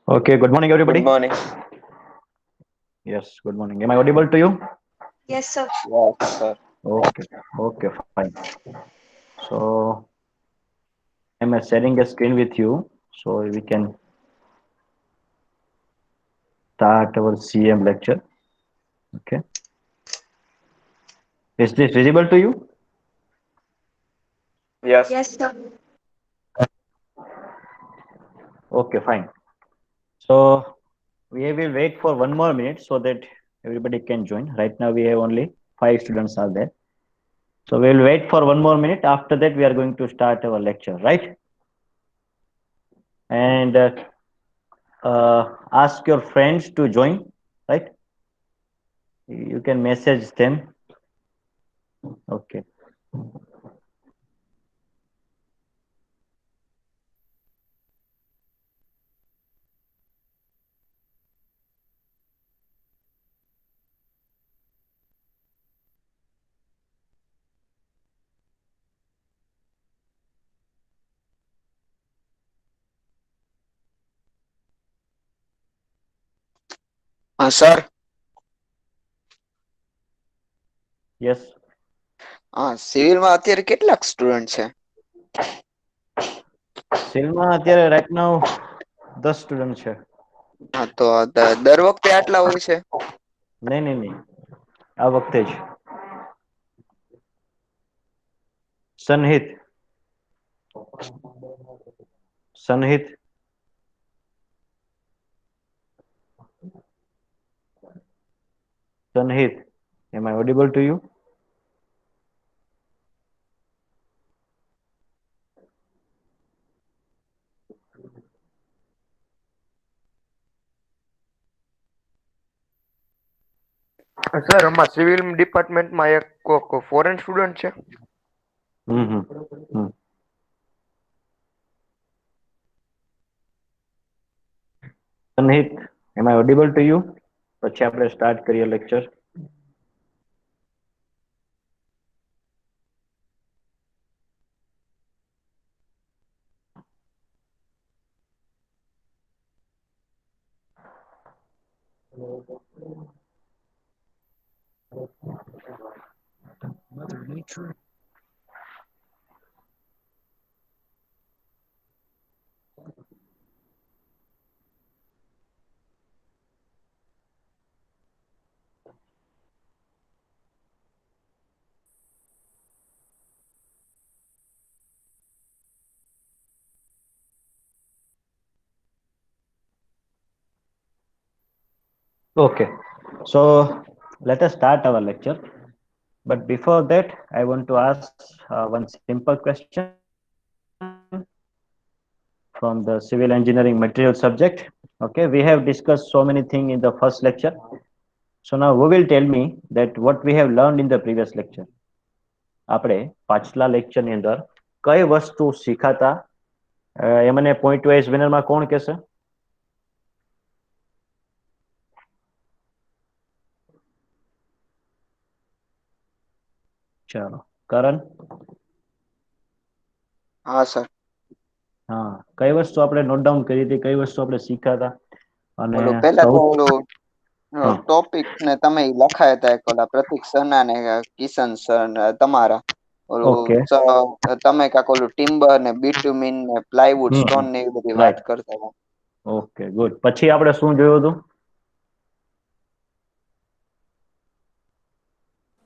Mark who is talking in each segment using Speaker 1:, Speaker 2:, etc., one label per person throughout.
Speaker 1: Okay, good morning,
Speaker 2: Good
Speaker 1: everybody.
Speaker 2: morning.
Speaker 1: Yes, good morning. Am I audible to you?
Speaker 3: Yes, sir.
Speaker 2: Yes, sir.
Speaker 1: Okay, okay, fine. So I'm sharing a screen with you so we can start our CM lecture. Okay, is this visible to you?
Speaker 2: Yes.
Speaker 3: Yes, sir.
Speaker 1: Okay, fine. So we will wait for 1 more minute so that everybody can join. Right now we have only 5 students are there. So we will wait for 1 more minute. After that we are going to start our lecture, right? And ask your friends to join, right? You can message them. Okay.
Speaker 2: Sir
Speaker 1: Yes.
Speaker 2: સિવિલમાં અત્યારે કેટલાક student છે?
Speaker 1: સેલમાં અત્યારે right now 10 student છે.
Speaker 2: હા તો દર વખતે આટલા હોય છે?
Speaker 1: નહીં નહીં નહીં, આ વખતે જ. સનહિત સનહિત સનહિત, am I audible to you?
Speaker 4: Sir અમારા સિવિલ ડિપાર્ટમેન્ટમાં એક કોક ફોરેન સ્ટુડન્ટ છે.
Speaker 1: હમ. સનહિત, am I audible to you? પછી આપણે સ્ટાર્ટ કરીએ lecture. Okay, so let us start our lecture. But before that, I want to ask one simple question from the civil engineering material subject. Okay, we have discussed so many things in the first lecture. So now who will tell me that what we have learned in the previous lecture? આપણે પાછલા લેક્ચરની અંદર કઈ વસ્તુ શીખાતા એ મને point wise વિનરમાં કોણ કહેશે? ચાલો, કરણ.
Speaker 2: હા સર.
Speaker 1: હા, કઈ વસ્તુ આપણે નોટ ડાઉન કરી હતી, કઈ વસ્તુ આપણે શીખ્યા અને
Speaker 2: ઓલું પેલા
Speaker 1: સૌ
Speaker 2: તો ઓલું
Speaker 1: હા
Speaker 2: ટોપિક ને તમે લખાયા હતા એક ઓલા પ્રતિક સરના ને કિશન સર ને તમારા ઓલું
Speaker 1: ઓકે.
Speaker 2: તમે કાક ઓલું ટિમ્બર ને બિટુમિન ને પ્લાયવુડ સ્ટોન ને એવી બધી વાત
Speaker 1: રાઈટ.
Speaker 2: કરતા હતા.
Speaker 1: Okay, good. પછી આપણે શું જોયું હતું?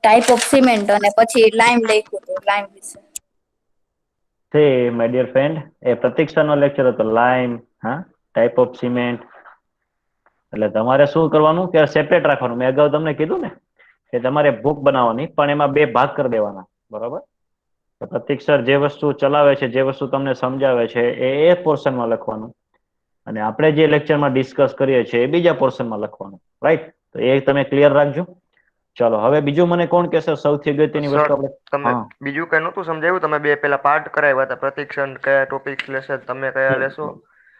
Speaker 3: ટાઈપ ઓફ સિમેન્ટ અને પછી લાઈમ લખ્યું હતું લાઈમ વિશે.
Speaker 1: તે માય ડિયર ફ્રેન્ડ, એ પ્રતીક્ષાનો લેક્ચર હતો લાઈમ, હા, ટાઈપ ઓફ સિમેન્ટ. એટલે તમારે શું કરવાનું કે સેપરેટ રાખવાનું. મેં અગાઉ તમને કીધું ને કે તમારે બુક બનાવવાની, પણ એમાં 2 ભાગ કરી દેવાના, બરોબર? પ્રતીક સર જે વસ્તુ ચલાવે છે, જે વસ્તુ તમને સમજાવે છે એ પોર્શનમાં લખવાનું, અને આપણે જે લેક્ચરમાં ડિસ્કસ કરીએ છીએ એ બીજા પોર્શનમાં લખવાનું, રાઈટ? તો એ તમે ક્લિયર રાખજો. ચાલો, હવે બીજું મને કોણ કહેશે સૌથી અગત્યની વસ્તુ
Speaker 4: સર
Speaker 1: આપણે?
Speaker 4: તમે
Speaker 1: હા.
Speaker 4: બીજું કઈ નહોતું સમજાવ્યું? તમે બે પેલા પાર્ટ કરાવ્યા હતા, પ્રતિક્ષણ કયા ટોપિક લેશે, તમે કયા લેશો,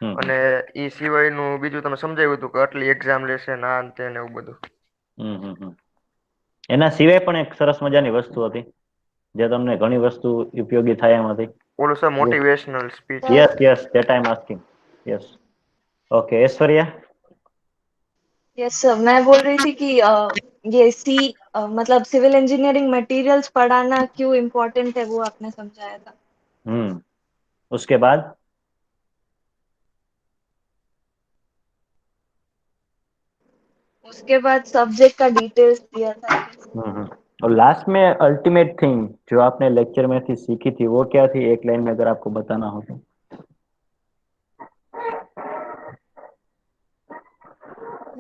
Speaker 1: હમ.
Speaker 4: અને એ સિવાયનું બીજું તમે સમજાવ્યું હતું કે આટલી એક્ઝામ લેશે ના તે ને એવું બધું.
Speaker 1: એના સિવાય પણ એક સરસ મજાની વસ્તુ હતી જે તમને ઘણી વસ્તુ ઉપયોગી થાય એમાંથી.
Speaker 4: ઓલું sir motivational speech.
Speaker 1: Yes yes, that I am asking. Yes. Okay Aishwarya.
Speaker 5: Yes sir, मैं बोल रही थी कि ये मतलब सिविल इंजीनियरिंग मटेरियल्स पढ़ाना क्यों इम्पोर्टेंट है वो आपने समझाया था।
Speaker 1: उसके बाद
Speaker 5: उसके बाद सब्जेक्ट का डिटेल्स दिया था।
Speaker 1: और लास्ट में अल्टीमेट थिंग जो आपने लेक्चर में थी सीखी थी वो क्या थी, एक लाइन में अगर आपको बताना हो तो।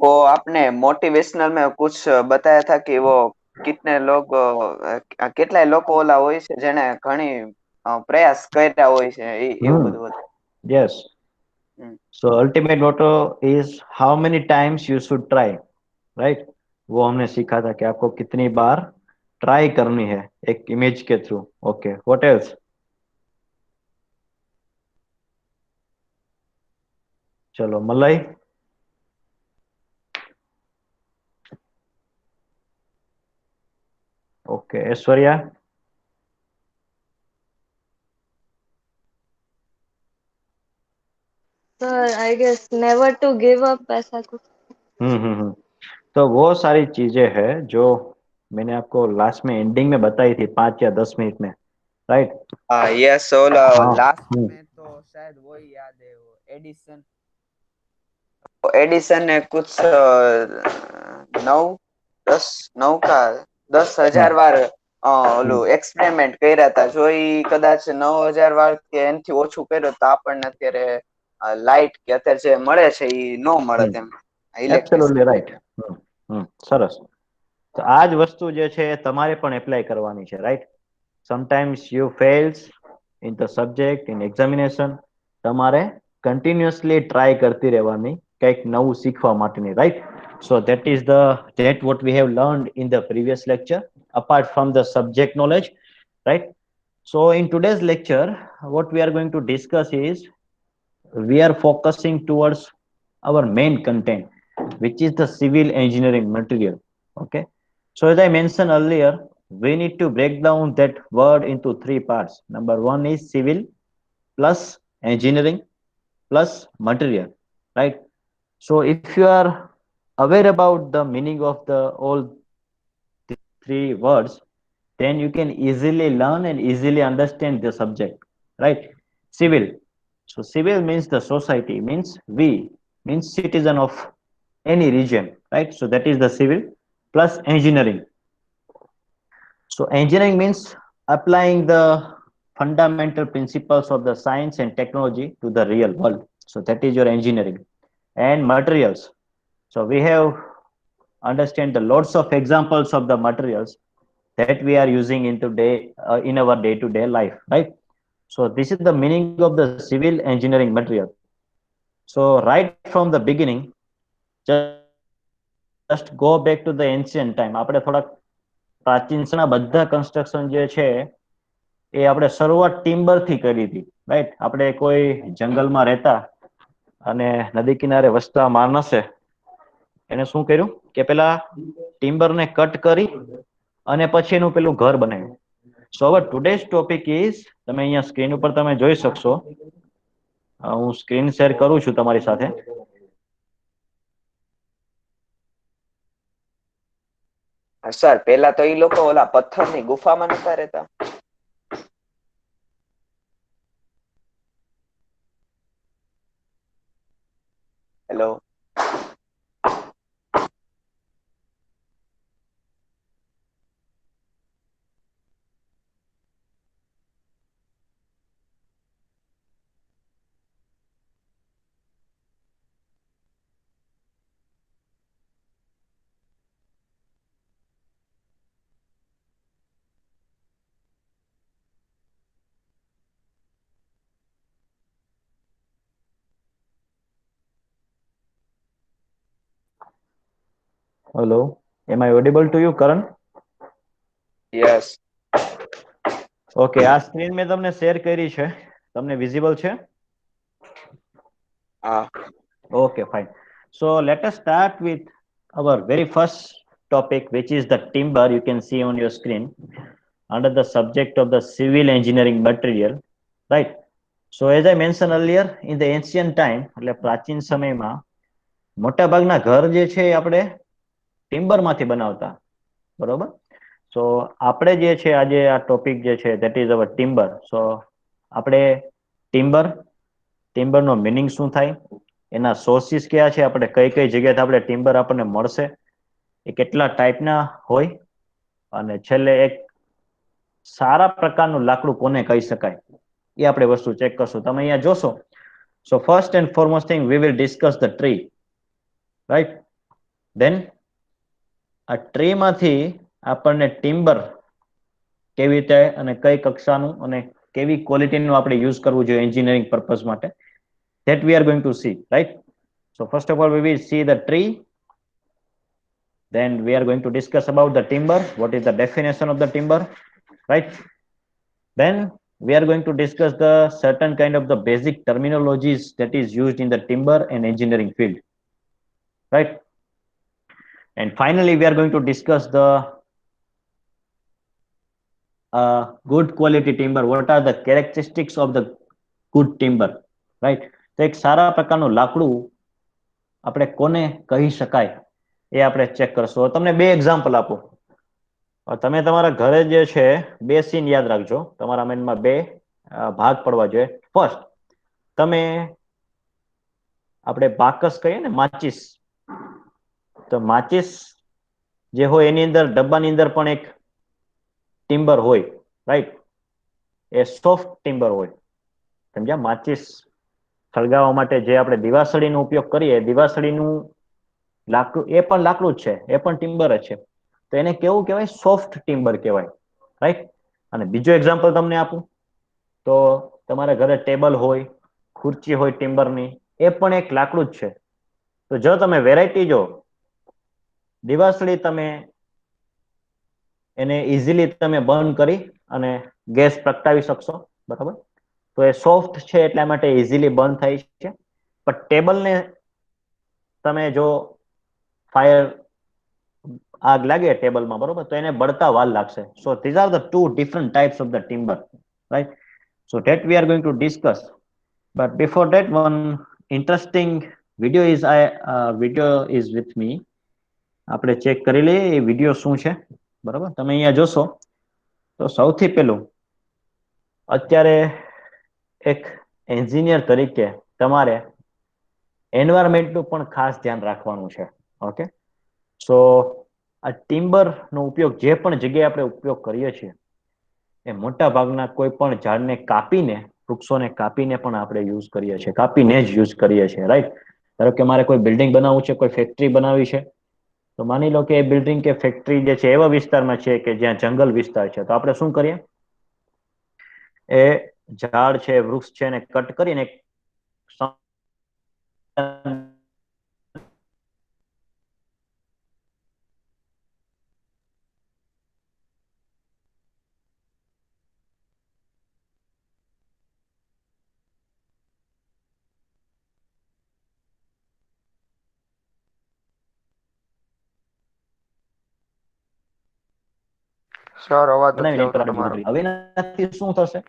Speaker 2: वो आपने मोटिवेशनल में कुछ बताया था कि वो कितने लोग કેટલાય લોકો ઓલા હોય છે જેને ઘણી પ્રયાસ કર્યા હોય છે એવું બધું હતું.
Speaker 1: Yes, so ultimate motto is how many times you should try, right. वो हमने सीखा था कि आपको कितनी बार ट्राई करनी है एक इमेज के थ्रू। Okay, what else? चलो मलाई। Okay Aishwarya.
Speaker 5: Sir I guess never to give up, ऐसा कुछ।
Speaker 1: हम्म। तो वो सारी चीजें हैं जो मैंने आपको लास्ट में एंडिंग में बताई थी 5 या 10 मिनट में, राइट।
Speaker 2: हाँ यस, ओला
Speaker 1: हाँ।
Speaker 2: लास्ट में तो शायद वही याद है, वो एडिसन ने कुछ 10,000 વાર ઓલું એક્સપેરિમેન્ટ કર્યા હતા. જો ઈ કદાચ 9,000 વાર કે એનાથી ઓછું કર્યું તો આપણને અત્યારે લાઇટ કે અત્યારે જે મળે છે ઈ નો મળત એમ ઇલેક્ટ્રિસિટી.
Speaker 1: Absolutely right. સરસ. તો આ જ વસ્તુ જે છે એ તમારે પણ એપ્લાય કરવાની છે, right. Sometimes you fails in the subject in examination. તમારે કન્ટિન્યુઅસલી ટ્રાય કરતી રહેવાની કંઈક નવું શીખવા માટેની, right. So that is that what we have learned in the previous lecture, apart from the subject knowledge, right? So in today's lecture, what we are going to discuss is we are focusing towards our main content, which is the civil engineering material. Okay. So as I mentioned earlier, we need to break down that word into three parts. Number one is civil plus engineering plus material, right? So if you are aware about the meaning of the all three words, then you can easily learn and easily understand the subject, right? Civil. So civil means the society, means we, means citizen of any region, right? So that is the civil plus engineering. So engineering means applying the fundamental principles of the science and technology to the real world. So that is your engineering. And materials. So we have understand the lots of examples of the materials that we are using in our day-to-day life, right? So this is the meaning of the civil engineering material. So right from the beginning, just go back to the ancient time. આપણે થોડાક પ્રાચીન બધા construction જે છે એ આપણે શરૂઆત timber થી કરી હતી, રાઈટ. આપણે કોઈ જંગલમાં રહેતા અને નદી કિનારે વસતા માણસે એને શું કર્યું કે પેલા ટિમ્બર ને કટ કરી અને પછી એનું પેલું ઘર બનાવ્યું. સો અવર ટુડેઝ ટોપિક ઇઝ, તમે અહીંયા સ્ક્રીન ઉપર તમે જોઈ શકશો, હું સ્ક્રીન શેર કરું છું તમારી સાથે.
Speaker 2: સર પેલા તો ઈ લોકો ઓલા પથ્થરની ગુફામાં નતા રહેતા? Hello.
Speaker 1: Hello, am I audible to you, Karan?
Speaker 2: Yes.
Speaker 1: Okay, આ સ્ક્રીન મેં તમને શેર કરી છે, તમને વિઝિબલ છે?
Speaker 2: હા.
Speaker 1: Okay, fine. So let us start with our very first topic, which is the timber. You can see on your screen under the subject of the civil engineering material, right? So as I mention earlier in the ancient time, એટલે પ્રાચીન સમયમાં મોટાભાગના ઘર જે છે એ આપણે ટિમ્બરમાંથી બનાવતા, બરોબર. સો આપણે જે છે આજે આ ટોપિક જે છે ધેટ ઇઝ અવર ટિમ્બર. સો આપણે ટિમ્બરનો મિનિંગ શું થાય, એના સોર્સિસ કયા છે, આપણે કઈ કઈ જગ્યાએથી આપણે ટિમ્બર આપણને મળશે, એ કેટલા ટાઈપના હોય, અને છેલ્લે એક સારા પ્રકારનું લાકડું કોને કહી શકાય એ આપણે વસ્તુ ચેક કરશું. તમે અહીંયા જોશો, so first and foremost thing we will discuss the tree, right. Then આ ટ્રીમાંથી આપણને ટિમ્બર કેવી રીતે અને કઈ કક્ષાનું અને કેવી ક્વોલિટીનું આપણે યુઝ કરવું જોઈએ એન્જિનિયરિંગ પર્પઝ માટે, that we are going to see, right? So first of all we will see the tree, then we are going to discuss about the timber, what is the definition of the timber, right? Then we are going to discuss the certain kind of the basic terminologies that is used in the timber and engineering field, right? And finally we are going to discuss the good quality timber, what are the characteristics of the good timber, right? તો એક સારા પ્રકારનું લાકડું આપણે કોને કહી શકાય એ આપણે check કરશું. તમને બે એક્ઝામ્પલ આપો. તમે તમારા ઘરે જે છે બે સીન યાદ રાખજો, તમારા માઇન્ડમાં બે ભાગ પડવા જોઈએ. ફર્સ્ટ, તમે આપણે બાકસ કહીએ ને, માચીસ, તો માચીસ જે હોય એની અંદર ડબ્બાની અંદર પણ એક ટિમ્બર હોય, રાઈટ. એ સોફ્ટ ટિમ્બર હોય, સમજ્યા. માચીસ સળગાવવા માટે જે આપણે દિવાસળીનો ઉપયોગ કરીએ, દિવાસળીનું લાકડું એ પણ લાકડું જ છે, એ પણ ટિમ્બર જ છે, તો એને કેવું કહેવાય? સોફ્ટ ટિમ્બર કહેવાય, રાઈટ. અને બીજો એક્ઝામ્પલ તમને આપું તો તમારા ઘરે ટેબલ હોય, ખુરચી હોય ટિમ્બરની, એ પણ એક લાકડું જ છે. તો જો તમે વેરાયટી જો, દિવાસળી તમે એને ઇઝીલી તમે બંધ કરી અને ગેસ પ્રગટાવી શકશો, બરાબર. તો એ સોફ્ટ છે એટલા માટે ઇઝીલી બંધ થાય છે. પણ ટેબલને તમે જો ફાયર આગ લાગે ટેબલમાં, બરોબર, તો એને બળતા વાર લાગશે. So these are the two different types of the timber, right. So that we are going to discuss. But before that one interesting video is with me. આપણે ચેક કરી લઈએ એ વિડીયો શું છે, બરાબર. તમે અહીંયા જોશો તો સૌથી પહેલું, અત્યારે એક એન્જિનિયર તરીકે તમારે એન્વાયરમેન્ટનું પણ ખાસ ધ્યાન રાખવાનું છે, ઓકે. સો આ ટિમ્બરનો ઉપયોગ જે પણ જગ્યાએ આપણે ઉપયોગ કરીએ છીએ, એ મોટા ભાગના કોઈ પણ ઝાડને કાપીને, વૃક્ષોને કાપીને પણ આપણે યુઝ કરીએ છીએ, કાપીને જ યુઝ કરીએ છીએ, રાઈટ. ધારો કે મારે કોઈ બિલ્ડિંગ બનાવવું છે, કોઈ ફેક્ટરી બનાવવી છે, તો માની લો કે એ બિલ્ડિંગ કે ફેક્ટરી જે છે એવા વિસ્તારમાં છે કે જ્યાં જંગલ વિસ્તાર છે, તો આપણે શું કરીએ? એ ઝાડ છે, વૃક્ષ છે, એને કટ કરીને
Speaker 4: સર અવાજ નથી
Speaker 1: બનાવીને
Speaker 4: આવતો તમારો.
Speaker 1: હવે એનાથી શું થશે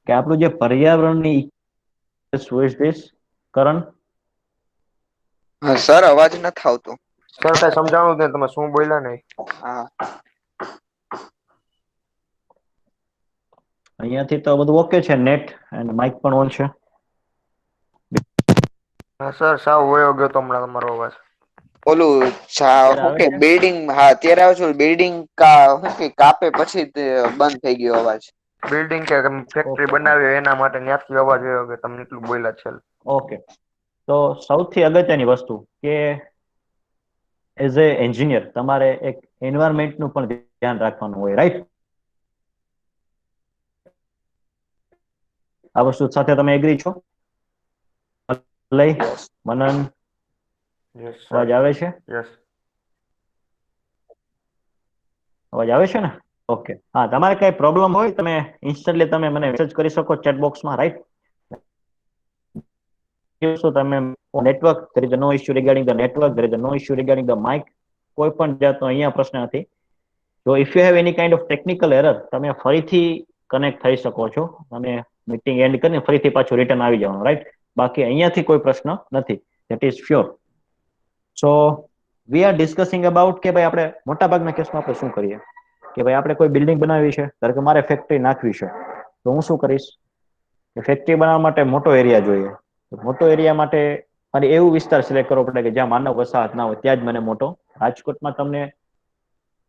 Speaker 1: કે આપણું જે પર્યાવરણની કરણ,
Speaker 2: સર અવાજ નથી આવતો.
Speaker 4: સર કઈ સમજાણું જ નહીં, તમે શું બોલ્યા નહીં.
Speaker 2: હા,
Speaker 1: અહીંયાથી તો બધું ઓકે છે, નેટ અને માઇક પણ ઓન છે.
Speaker 4: હા સર, સાવ વયો ગયો તો હમણાં તમારો અવાજ.
Speaker 2: ઓલું
Speaker 1: અત્યારે
Speaker 2: શું
Speaker 1: આવે
Speaker 2: કે
Speaker 1: છે?
Speaker 2: બિલ્ડિંગ, હા અત્યારે આવે છે. બિલ્ડિંગ શું કે કાપે પછી બંધ થઈ ગયો અવાજ.
Speaker 4: બિલ્ડિંગ કે ફેક્ટરી
Speaker 1: ઓકે ફાઇન,
Speaker 4: બનાવી એના માટે ત્યાંથી અવાજ વયો ગયો, તમને એટલું બોલ્યા છે.
Speaker 1: ઓકે. તો સૌથી અગત્યની વસ્તુ કે એઝ એ એન્જિનિયર તમારે એક એન્વાયરમેન્ટનું પણ ધ્યાન રાખવાનું હોય, રાઈટ. આ વસ્તુ સાથે તમે એગ્રી છો? લઈ
Speaker 2: યસ.
Speaker 1: મનન,
Speaker 4: યસ સર.
Speaker 1: અવાજ આવે છે?
Speaker 4: યસ.
Speaker 1: અવાજ આવે છે ને? ઓકે. હા, તમારે કઈ પ્રોબ્લેમ હોય તમે ઇન્સ્ટન્ટલી તમે મને મેસેજ કરી શકો ચેટ બોક્સમાં, રાઈટ. તમે network, there is no issue regarding the network, there is no issue regarding the mic. કોઈ પણ જાતનો અહીંયા પ્રશ્ન નથી. તો if you have any kind of technical error, તમે ફરીથી કનેક્ટ થઈ શકો છો અને મીટિંગ એન્ડ કરીને ફરીથી પાછું રિટર્ન આવી જવાનું, રાઈટ? બાકી અહીંયાથી કોઈ પ્રશ્ન નથી, that is sure. So we are discussing about કે ભાઈ આપણે મોટાભાગના કેસમાં આપણે શું કરીએ કે ભાઈ આપણે કોઈ બિલ્ડિંગ બનાવવી છે, ધારો કે મારે ફેક્ટરી નાખવી છે, તો હું શું કરીશ કે ફેક્ટરી બનાવવા માટે મોટો એરિયા જોઈએ. મોટો એરિયા માટે મારે એવું વિસ્તાર સિલેક્ટ કરવો પડે કે જ્યાં માનવ વસાહત ના હોય, ત્યાં જ મને મોટો. રાજકોટમાં તમને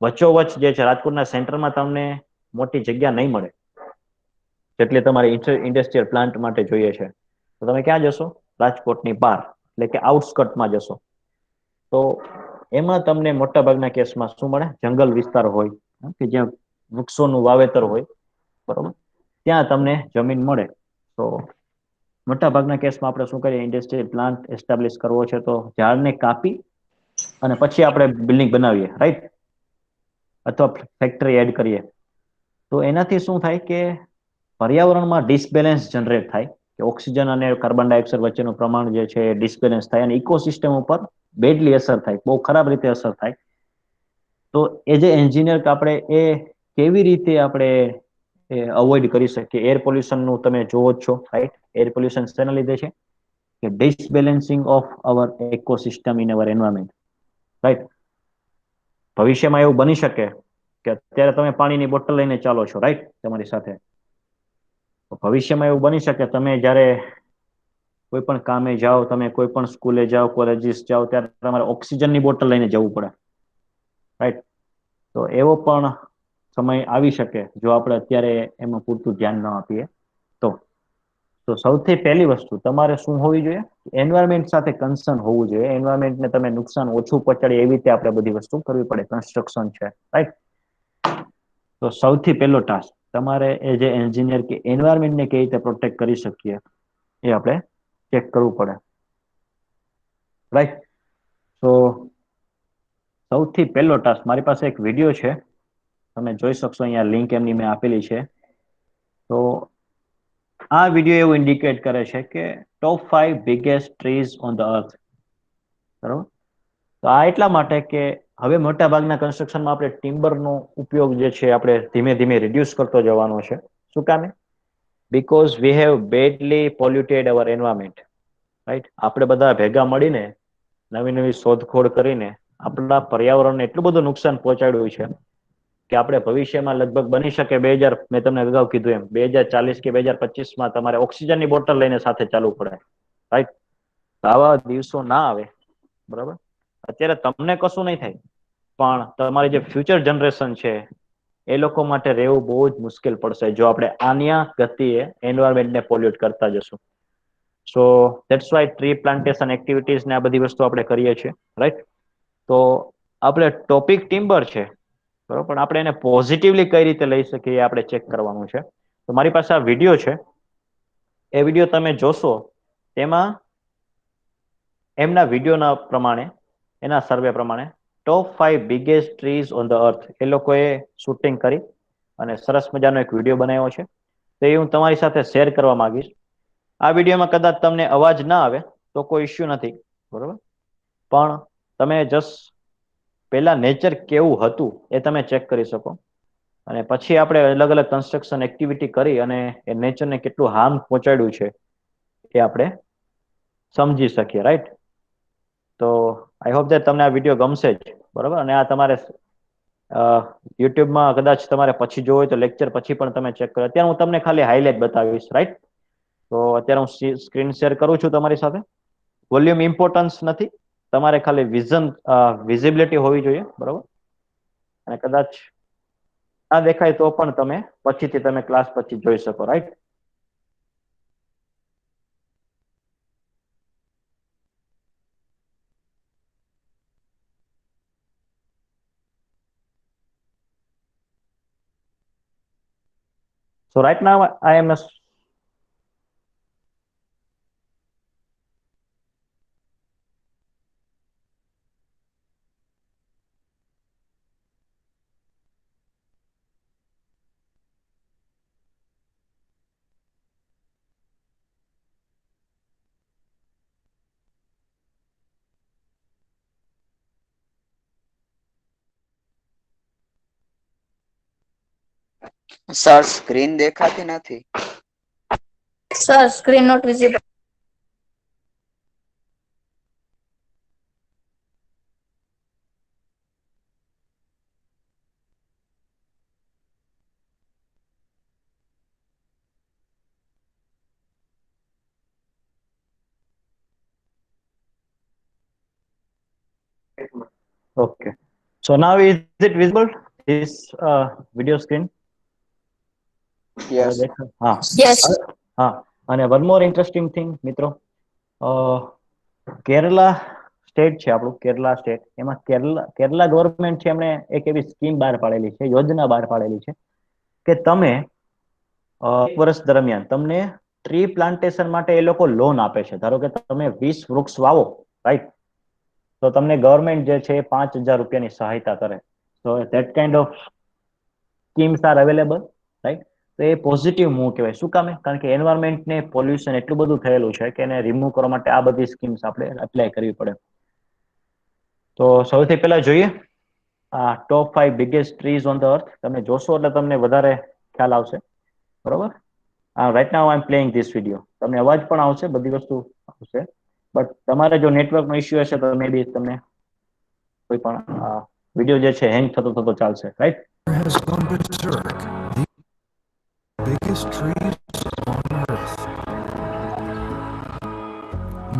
Speaker 1: વચ્ચોવચ્ચ જે છે, રાજકોટના સેન્ટરમાં તમને મોટી જગ્યા નહીં મળે જેટલી તમારે ઇન્ડસ્ટ્રીયલ પ્લાન્ટ માટે જોઈએ છે. તો તમે ક્યાં જશો? રાજકોટની બહાર, એટલે કે આઉટસ્કટમાં જશો. તો એમાં તમને મોટા ભાગના કેસમાં શું મળે? જંગલ વિસ્તાર હોય કે જ્યાં વૃક્ષોનું વાવેતર હોય, બરોબર, ત્યાં તમને જમીન મળે. તો મોટા ભાગના કેસમાં આપણે શું કરીએ? ઇન્ડસ્ટ્રીયલ પ્લાન્ટ એસ્ટાબ્લિશ કરવો છે તો ઝાડને કાપી અને પછી આપણે બિલ્ડિંગ બનાવીએ, રાઈટ? અથવા ફેક્ટરી એડ કરીએ. તો એનાથી શું થાય કે પર્યાવરણમાં ડિસબેલેન્સ જનરેટ થાય, કે ઓક્સિજન અને કાર્બન ડાયોક્સાઇડ વચ્ચેનું પ્રમાણ જે છે એ ડિસબેલેન્સ થાય અને ઇકોસિસ્ટમ ઉપર બેડલી અસર થાય, બહુ ખરાબ રીતે અસર થાય. તો એ જે એન્જિનિયર આપણે એ કેવી રીતે આપણે અવોઇડ કરી શકીએ? એર પોલ્યુશનનું તમે જોવો જ છો, રાઈટ? એર પોલ્યુશન શેના લીધે છે? કે disbalancing of our ecosystem in our environment, right? ભવિષ્યમાં એવું બની શકે કે અત્યારે તમે પાણીની બોટલ લઈને ચાલો છો, રાઈટ, તમારી સાથે. ભવિષ્યમાં એવું બની શકે તમે જ્યારે કોઈ પણ કામે જાઓ, તમે કોઈ પણ સ્કૂલે જાઓ, કોલેજીસ જાઓ, ત્યારે તમારે ઓક્સિજનની બોટલ લઈને જવું પડે, રાઈટ? તો એવો પણ સમય આવી શકે જો આપણે અત્યારે એમાં પૂરતું ધ્યાન ન આપીએ તો. તો સૌથી પહેલી વસ્તુ તમારે શું હોવી જોઈએ? એન્વાયરમેન્ટ સાથે કન્સર્ન હોવું જોઈએ. એન્વાયરમેન્ટને તમે નુકસાન ઓછું પહોંચાડે એવી રીતે આપણે બધી વસ્તુ કરવી પડે. કન્સ્ટ્રક્શન છે, રાઈટ? તો સૌથી પહેલો ટાસ્ક તમારે એ જે એન્જિનિયર કે એન્વાયરમેન્ટને કેવી રીતે પ્રોટેક્ટ કરી શકીએ એ આપણે ચેક કરવું પડે, રાઈટ? તો સૌથી પહેલો ટાસ્ક, મારી પાસે એક વિડીયો છે, તમે જોઈ શકશો, અહીંયા લિંક એમની મેં આપેલી છે. તો આ વિડીયો એવું ઇન્ડિકેટ કરે છે કે ટોપ 5 બિગેસ્ટ ટ્રીઝ ઓન ધ અર્થ, બરોબર? તો આ એટલા માટે કે હવે મોટા ભાગના કન્સ્ટ્રક્શનમાં આપણે ટિમ્બરનો ઉપયોગ જે છે આપણે ધીમે ધીમે રિડ્યુસ કરતો જવાનો છે. શું કામે? Because we have badly polluted hour environment, right? આપણે બધા ભેગા મળીને નવી નવી શોધખોળ કરીને આપણા પર્યાવરણને એટલું બધું નુકસાન પહોંચાડ્યું છે કે આપણે ભવિષ્યમાં લગભગ બની શકે 2000, મેં તમને અગાઉ કીધું એમ, 2040 કે 2025માં તમારે ઓક્સિજનની બોટલ લઈને સાથે ચાલવું પડે, રાઈટ? આવા દિવસો ના આવે, બરાબર? અત્યારે તમને કશું નહીં થાય, પણ તમારી જે ફ્યુચર જનરેશન છે એ લોકો માટે રહેવું બહુ જ મુશ્કેલ પડશે જો આપણે આની ગતિએ એન્વાયરમેન્ટને પોલ્યુટ કરતા જશું. સો that's why tree plantation activities ને આ બધી વસ્તુ આપણે કરીએ છીએ, રાઈટ? તો આપણે ટોપિક ટિમ્બર છે, બરોબર, પણ આપણે એને પોઝિટિવલી કઈ રીતે લઈ શકીએ એ આપણે ચેક કરવાનું છે. તો મારી પાસે આ વિડીયો છે, એ વિડીયો તમે જોશો, તેમાં એમના વિડીયોના પ્રમાણે, એના સર્વે પ્રમાણે top 5 biggest trees on the earth એ લોકોએ શૂટિંગ કરી અને સરસ મજાનો એક વિડીયો બનાવ્યો છે. તો એ હું તમારી સાથે શેર કરવા માંગીશ. આ વિડીયોમાં કદાચ તમને અવાજ ના આવે તો કોઈ ઇસ્યુ નથી, બરોબર, પણ તમે જસ્ટ પેલા નેચર કેવું હતું એ તમે ચેક કરી શકો અને પછી આપણે અલગ અલગ કન્સ્ટ્રક્શન એક્ટિવિટી કરી અને એ નેચરને કેટલું હાર્મ પહોંચાડ્યું છે એ આપણે સમજી શકીએ, રાઈટ? તો આઈ હોપ કે તમને આ વિડીયો ગમશે જ, બરોબર? અને આ તમારે યુટ્યુબમાં કદાચ તમારે પછી જોવું હોય તો લેક્ચર પછી પણ તમે ચેક કરો. અત્યારે હું તમને ખાલી હાઇલાઇટ બતાવીશ, રાઈટ? તો અત્યારે હું સ્ક્રીન શેર કરું છું તમારી સાથે. વોલ્યુમ ઇમ્પોર્ટન્સ નથી, તમારે ખાલી વિઝિબિલિટી હોવી જોઈએ, બરોબર? અને કદાચ ના દેખાય તો પણ તમે પછીથી તમે ક્લાસ પછી જોઈ શકો, right? So right now I am a
Speaker 2: sir screen દેખાતી નથી.
Speaker 3: Sir, screen not visible.
Speaker 1: Okay. So now is it visible? This video screen? હવે
Speaker 2: યસ.
Speaker 1: દેખાય? હા.
Speaker 3: Yes.
Speaker 1: હા. અને one more interesting thing, મિત્રો. કેરલા સ્ટેટ છે આપણું, કેરલા સ્ટેટ. એમાં કેરલા ગવર્મેન્ટ છે, એમણે એક એવી સ્કીમ બહાર પાડેલી છે, યોજના બહાર પાડેલી છે કે તમે 1 વર્ષ દરમિયાન તમને ટ્રી પ્લાન્ટેશન માટે એ લોકો લોન આપે છે. ધારો કે તમે 20 વૃક્ષ વાવો, રાઈટ, તો તમને ગવર્મેન્ટ જે છે 5,000 રૂપિયાની સહાયતા કરે. તો that kind of schemes R available, right. તો એ પોઝિટિવ મૂવ કહેવાય. શું કામે? કારણ કે એન્વાયરમેન્ટને પોલ્યુશન એટલું બધું થયેલું છે કે એને રિમૂવ કરવા માટે આ બધી સ્કીમ્સ આપણે એપ્લાય કરવી પડે. તો સૌથી પહેલા જોઈએ આ ટોપ 5 બિગેસ્ટ ટ્રીઝ ઓન ધ અર્થ. તમે જોશો એટલે તમને વધારે ખ્યાલ આવશે, બરોબર. Right now I M playing this video. તમને અવાજ પણ આવશે, બધી વસ્તુ આવશે, બટ તમારે જો નેટવર્કનો ઇશ્યુ હશે તો મે બી તમને કોઈ પણ વિડીયો જે છે હેંગ થતો ચાલશે, right.
Speaker 6: has gone berserk. The biggest trees on Earth.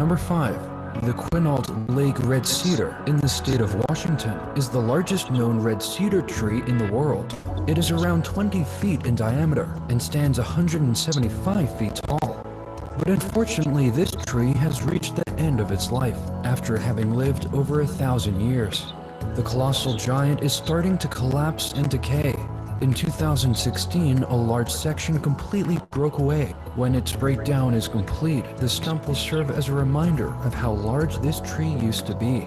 Speaker 6: Number 5. The Quinault Lake Red Cedar in the state of Washington is the largest known red cedar tree in the world. It is around 20 feet in diameter and stands 175 feet tall. But unfortunately, this tree has reached the end of its life after having lived over 1,000 years. The colossal giant is starting to collapse and decay. In 2016, a large section completely broke away. When its breakdown is complete, the stump will serve as a reminder of how large this tree used to be.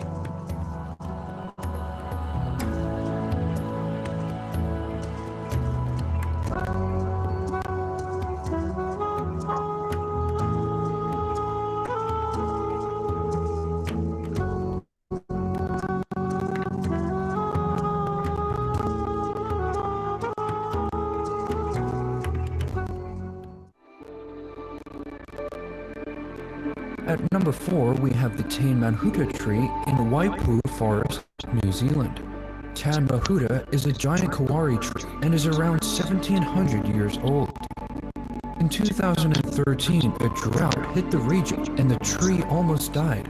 Speaker 6: At number 4, we have the Tane Mahuta tree in Waipu Forest, New Zealand. Tane Mahuta is a giant kawari tree and is around 1,700 years old. In 2013, a drought hit the region and the tree almost died.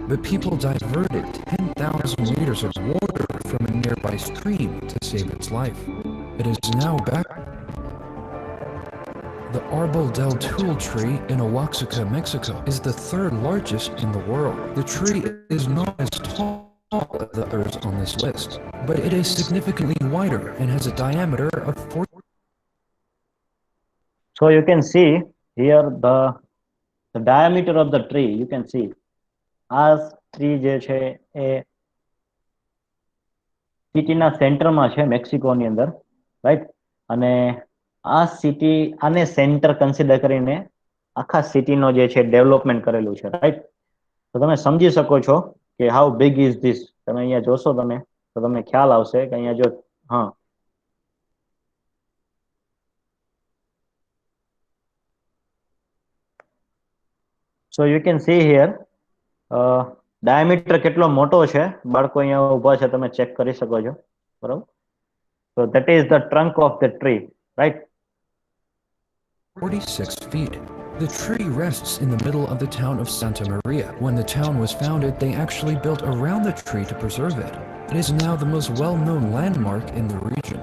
Speaker 6: But people diverted 10,000 liters of water from a nearby stream to save its life. It is now back. The Arbol del Tul tree in Oaxaca, Mexico is the third largest in the world. The tree is not as tall as the others on this list, but it is significantly wider and has a diameter of 4.
Speaker 1: So you can see here the diameter of the tree. You can see આ tree જે છે એ સિટીના સેન્ટરમાં છે, મેક્સિકોની અંદર, right. અને આ city આને સેન્ટર કન્સિડર કરીને આખા સિટીનો જે છે ડેવલપમેન્ટ કરેલું છે, રાઈટ. તો તમે સમજી શકો છો કે હાઉ બિગ ઇઝ ધીસ. તમે અહીંયા જોશો તમે તો તમને ખ્યાલ આવશે કે અહીંયા જો હા so you can see here diameter કેટલો મોટો છે. બાળકો અહીંયા ઉભા છે, તમે ચેક કરી શકો છો, બરોબર. So that is the trunk of the tree, right?
Speaker 6: 46 feet. The tree rests in the middle of the town of Santa Maria. When the town was founded, they actually built around the tree to preserve it. It is now the most well-known landmark in the region.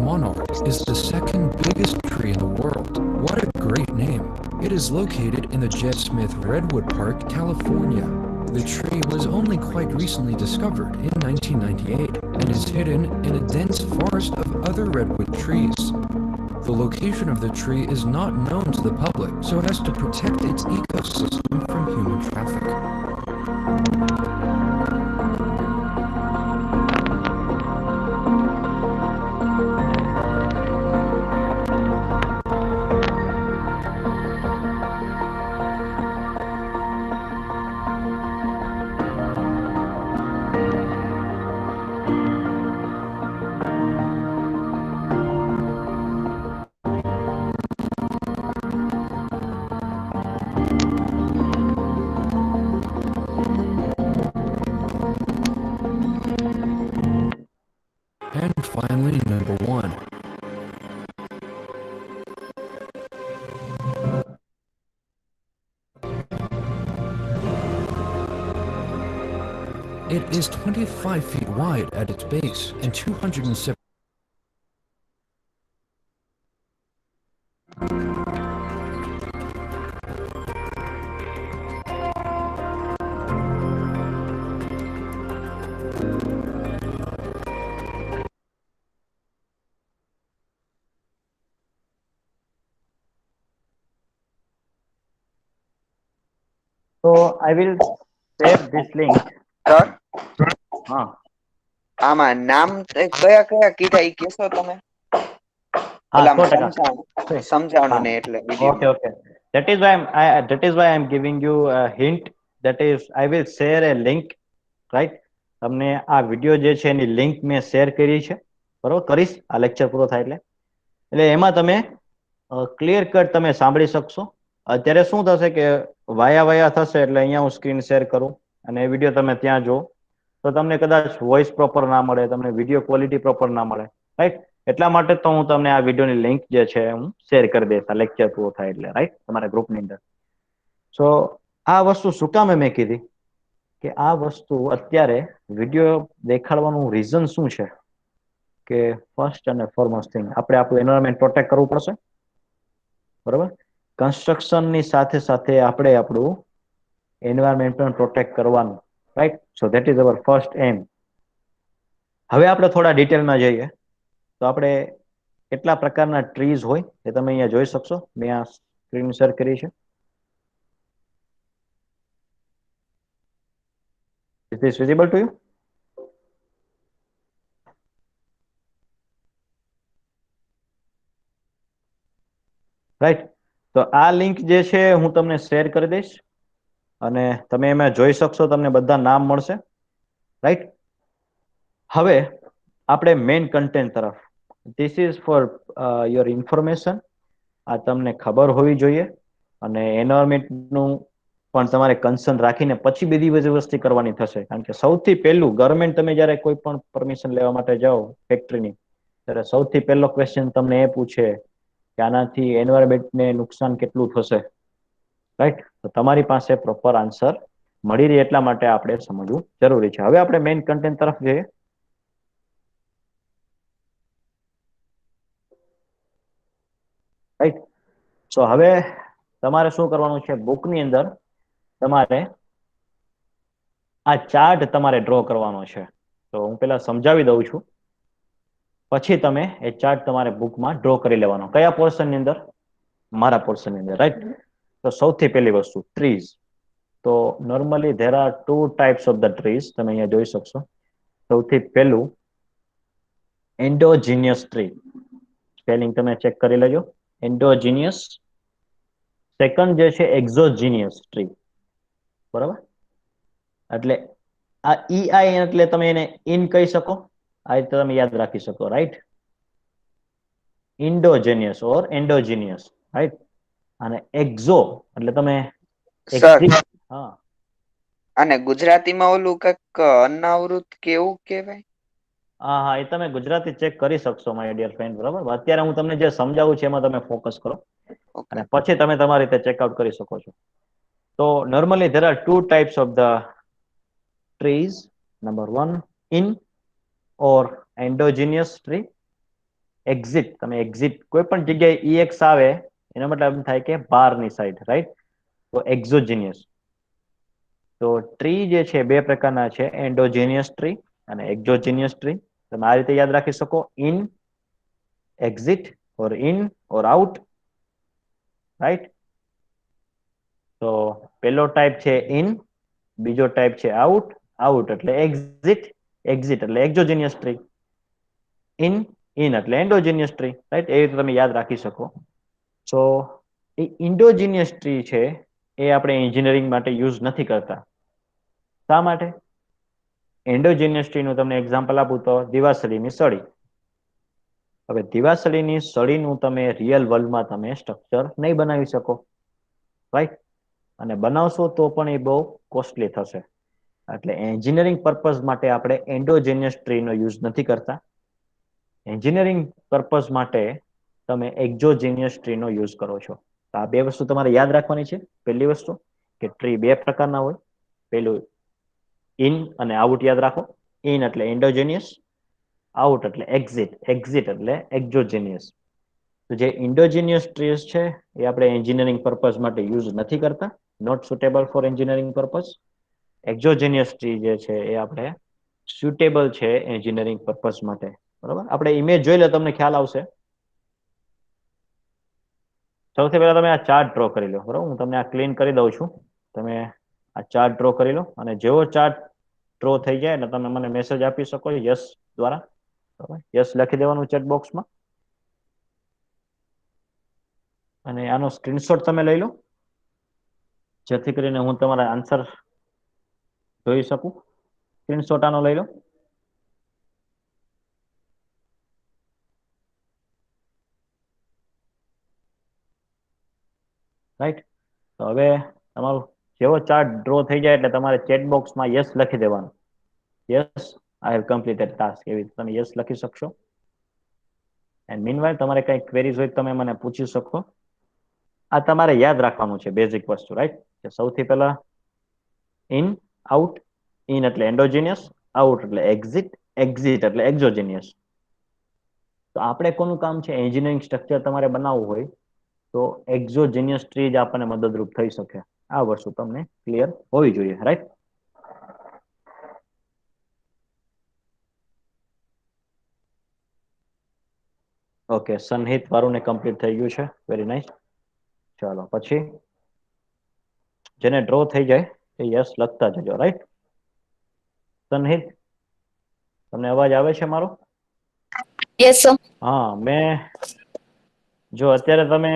Speaker 6: Monarch is the second biggest tree in the world. What a great name! It is located in the Jed Smith Redwood Park, California. The tree was only quite recently discovered in 1998 and is hidden in a dense forest of other redwood trees. the location of the tree is not known to the public, so it has to protect its ecosystem from human traffic. And finally, number 1. It is 25 feet wide at its base and 270.
Speaker 1: So I will share this link.
Speaker 2: Sir
Speaker 1: હા
Speaker 2: આમાં નામ કયા કયા કીધા ઈ કહેશો તમે?
Speaker 1: હા
Speaker 2: ઓલામાં
Speaker 1: 100%.
Speaker 2: સમજાણું ને એટલે
Speaker 1: Okay,
Speaker 2: વિડીયોમાં.
Speaker 1: okay. That is why I'm giving you a hint. That is, I will share a link, right? તમને આ વિડીયો જે છે એની લિંક મેં શેર કરી છે, બરોબર? કરીશ આ લેક્ચર પૂરો થાય એટલે એમાં તમે ક્લિયર કટ તમે સાંભળી શકશો. અત્યારે શું થશે કે વાયા થશે એટલે અહીંયા હું સ્ક્રીન શેર કરું અને એ વિડીયો તમે ત્યાં જો તો તમને કદાચ વોઇસ પ્રોપર ના મળે, તમને વિડીયો ક્વોલિટી પ્રોપર ના મળે, રાઈટ? એટલા માટે તો હું તમને આ વિડીયોની લિંક જે છે હું શેર કરી દઈશ આ લેક્ચર પૂરો થાય એટલે, રાઈટ? તમારા ગ્રુપની અંદર. સો આ વસ્તુ શું કામ મેં કીધી કે આ વસ્તુ અત્યારે વિડીયો દેખાડવાનું રીઝન શું છે કે ફર્સ્ટ અને ફોરમોસ્ટ થિંગ આપણે આપણું એન્વાયરમેન્ટ પ્રોટેક્ટ કરવું પડશે, બરોબર? કન્સ્ટ્રક્શનની સાથે સાથે આપણે આપણું એન્વાયરમેન્ટ પણ પ્રોટેક્ટ કરવાનું, right? So that is our first aim. હવે આપણે થોડા ડિટેલમાં જઈએ તો આપણે કેટલા પ્રકારના ટ્રીઝ હોય એ તમે અહીંયા જોઈ શકશો. મેં આ સ્ક્રીન શેર કરી છે. Is this visible to you? Right. તો આ લિંક જે છે હું તમને શેર કરી દઈશ અને તમે એમાં જોઈ શકશો, તમને બધા નામ મળશે, રાઈટ? હવે આપણે મેઇન કન્ટેન્ટ તરફ. This is for your information. આ તમને ખબર હોવી જોઈએ અને એન્વાયરમેન્ટનું પણ તમારે કન્સર્ન રાખીને પછી બધી વસ્તુ કરવાની થશે. કારણ કે સૌથી પહેલું ગવર્મેન્ટ, તમે જ્યારે કોઈ પણ પરમિશન લેવા માટે જાઓ ફેક્ટરીની, ત્યારે સૌથી પહેલો ક્વેશ્ચન તમને એ પૂછે કે આનાથી એન્વાયરમેન્ટને નુકસાન કેટલું થશે, રાઈટ? તો તમારી પાસે પ્રોપર આન્સર મળી રહે એટલા માટે આપણે સમજવું જરૂરી છે. હવે આપણે મેઇન કન્ટેન્ટ તરફ જઈએ. રાઈટ. સો હવે તમારે શું કરવાનું છે, બુકની અંદર તમારે આ ચાર્ટ તમારે ડ્રો કરવાનો છે. તો હું પેલા સમજાવી દઉં છું, પછી તમે એ ચાર્ટ તમારે બુકમાં ડ્રો કરી લેવાનો. કયા પોર્શનની અંદર? મારા પોર્શનની અંદર, રાઈટ? તો સૌથી પહેલી વસ્તુ ટ્રીઝ. તો normally there are 2 types of the trees. તમે અહીંયા જોઈ શકશો. સૌથી પહેલું એન્ડોજીનિયસ ટ્રી. સ્પેલિંગ તમે ચેક કરી લેજો. એન્ડોજીનિયસ. સેકન્ડ જે છે એક્ઝોજીનિયસ ટ્રી, બરાબર? એટલે આ EI એટલે તમે એને ઇન કહી શકો, આ રીતે તમે યાદ રાખી શકો, રાઈટ? ઇન્ડોજેનિયસ ઓર એન્ડોજીનિયસ, રાઈટ? અને એક્ઝો એટલે તમે
Speaker 2: સર
Speaker 1: હા.
Speaker 2: અને ગુજરાતીમાં ઓલું કંઈક અનાવૃત કેવું કહેવાય?
Speaker 1: હા, એ તમે ગુજરાતી ચેક કરી શકશો માય ડિયર ફ્રેન્ડ, બરાબર? અત્યારે હું તમને જે સમજાવું છું એમાં તમે ફોકસ કરો અને પછી તમે તમારી રીતે ચેકઆઉટ કરી શકો છો. તો normally there are 2 types of the trees. Number 1, in or endogenous tree. Exit, તમે exit કોઈ પણ જગ્યાએ ex આવે એનો મતલબ એમ થાય કે બહારની સાઈડ, રાઈટ? તો exogenous. તો ટ્રી જે છે બે પ્રકારના છે, એન્ડોજીનિયસ ટ્રી અને એક્ઝોજીનિયસ ટ્રી. તમે આ રીતે યાદ રાખી શકો, in, exit or in or out, right? તો પેલો ટાઈપ છે ઇન, બીજો ટાઈપ છે આઉટ. આઉટ એટલે એક્ઝિટ, એક્ઝિટ એટલે એક્ઝોજિનિયસ ટ્રી, ઇન ઇન એટલે એન્ડોજિનિયસ ટ્રી, રાઈટ? એ રીતે તમે યાદ રાખી શકો. સો એ ઇન્ડોજિનિયસ ટ્રી છે એ આપણે એન્જિનિયરિંગ માટે યુઝ નથી કરતા. શા માટે? એન્ડોજિનિયસ ટ્રીનું તમને એક્ઝામ્પલ આપું તો દિવાસળીની સળી. હવે દિવાસળીની સળીનું તમે રિયલ વર્લ્ડમાં તમે સ્ટ્રક્ચર નહીં બનાવી શકો, રાઈટ? અને બનાવશો તો પણ એ બહુ કોસ્ટલી થશે. એટલે એન્જિનિયરિંગ પર્પઝ માટે આપણે એન્ડોજિનિયસ ટ્રીનો યુઝ નથી કરતા. એન્જિનિયરિંગ પર્પઝ માટે તમે એક્ઝોજિનિયસ ટ્રીનો યુઝ કરો છો. તો આ બે વસ્તુ તમારે યાદ રાખવાની છે. પહેલી વસ્તુ કે ટ્રી બે પ્રકારના હોય. પેલું ઇન અને આઉટ યાદ રાખો. ઇન એટલે એન્ડોજિનિયસ, આઉટ એટલે એક્ઝિટ, એક્ઝિટ એટલે એક્ઝોજિનિયસ. તો જે ઇન્ડોજિનિયસ ટ્રીઝ છે એ આપણે એન્જિનિયરિંગ પર્પઝ માટે યુઝ નથી કરતા, not suitable for engineering purpose. Exogenous tree જે છે એ આપણે સુટેબલ છે એન્જિનિયરિંગ પર્પઝ માટે, બરાબર? આપણે ઇમેજ જોઈ લો, તમને ખ્યાલ આવશે. સૌથી પહેલા તમે આ ચાર્ટ ડ્રો કરી લો, બરાબર? હું તમને આ ક્લીન કરી દઉં છું. તમે આ ચાર્ટ ડ્રો કરી લો, અને જેવો ચાર્ટ ડ્રો થઈ જાય ને તમે મને મેસેજ આપી શકો યસ દ્વારા, બરાબર? યસ લખી દેવાનું ચેટ બોક્સમાં. અને આનો સ્ક્રીનશોટ તમે લઈ લો, જેથી કરીને હું તમારા આન્સર જોઈ શકું. સ્ક્રીનશોટ આનો લઈ લો. રાઈટ? તો હવે તમારું જેવો ચાર્ટ ડ્રો થઈ જાય એટલે તમારે ચેટ બોક્સમાં યસ લખી દેવાનું. Yes, I have completed task. એવી રીતે તમે યસ લખી શકશો. એન્ડ મીનવાઇલ તમારે કંઈ ક્વેરીઝ હોય તમે મને પૂછી શકો. આ તમારે યાદ રાખવાનું છે બેઝિક વસ્તુ, રાઈટ? કે સૌથી પહેલા ઇન, આઉટ. ઇન એટલે એન્ડોજિનિયસ, આઉટ એટલે એક્ઝિટ, એક્ઝિટ એટલે એક્ઝોજિનિયસ. તો આપણે કોનું કામ છે? એન્જિનિયરિંગ સ્ટ્રક્ચર તમારે બનાવવું હોય તો એક્ઝોજિનિયસ ટ્રી જ આપણને મદદરૂપ થઈ શકે. આ વસ્તુ તમને ક્લિયર હોવી જોઈએ, રાઈટ? ઓકે, સનહિત વાળું ને કમ્પ્લીટ થઈ ગયું છે. Very nice. ચાલો પછી જેને ડ્રો થઈ જાય એ યસ લખતા જજો, રાઈટ? સનહિત, તમને અવાજ આવે છે મારો?
Speaker 3: Yes sir.
Speaker 1: હા, જો અત્યારે તમે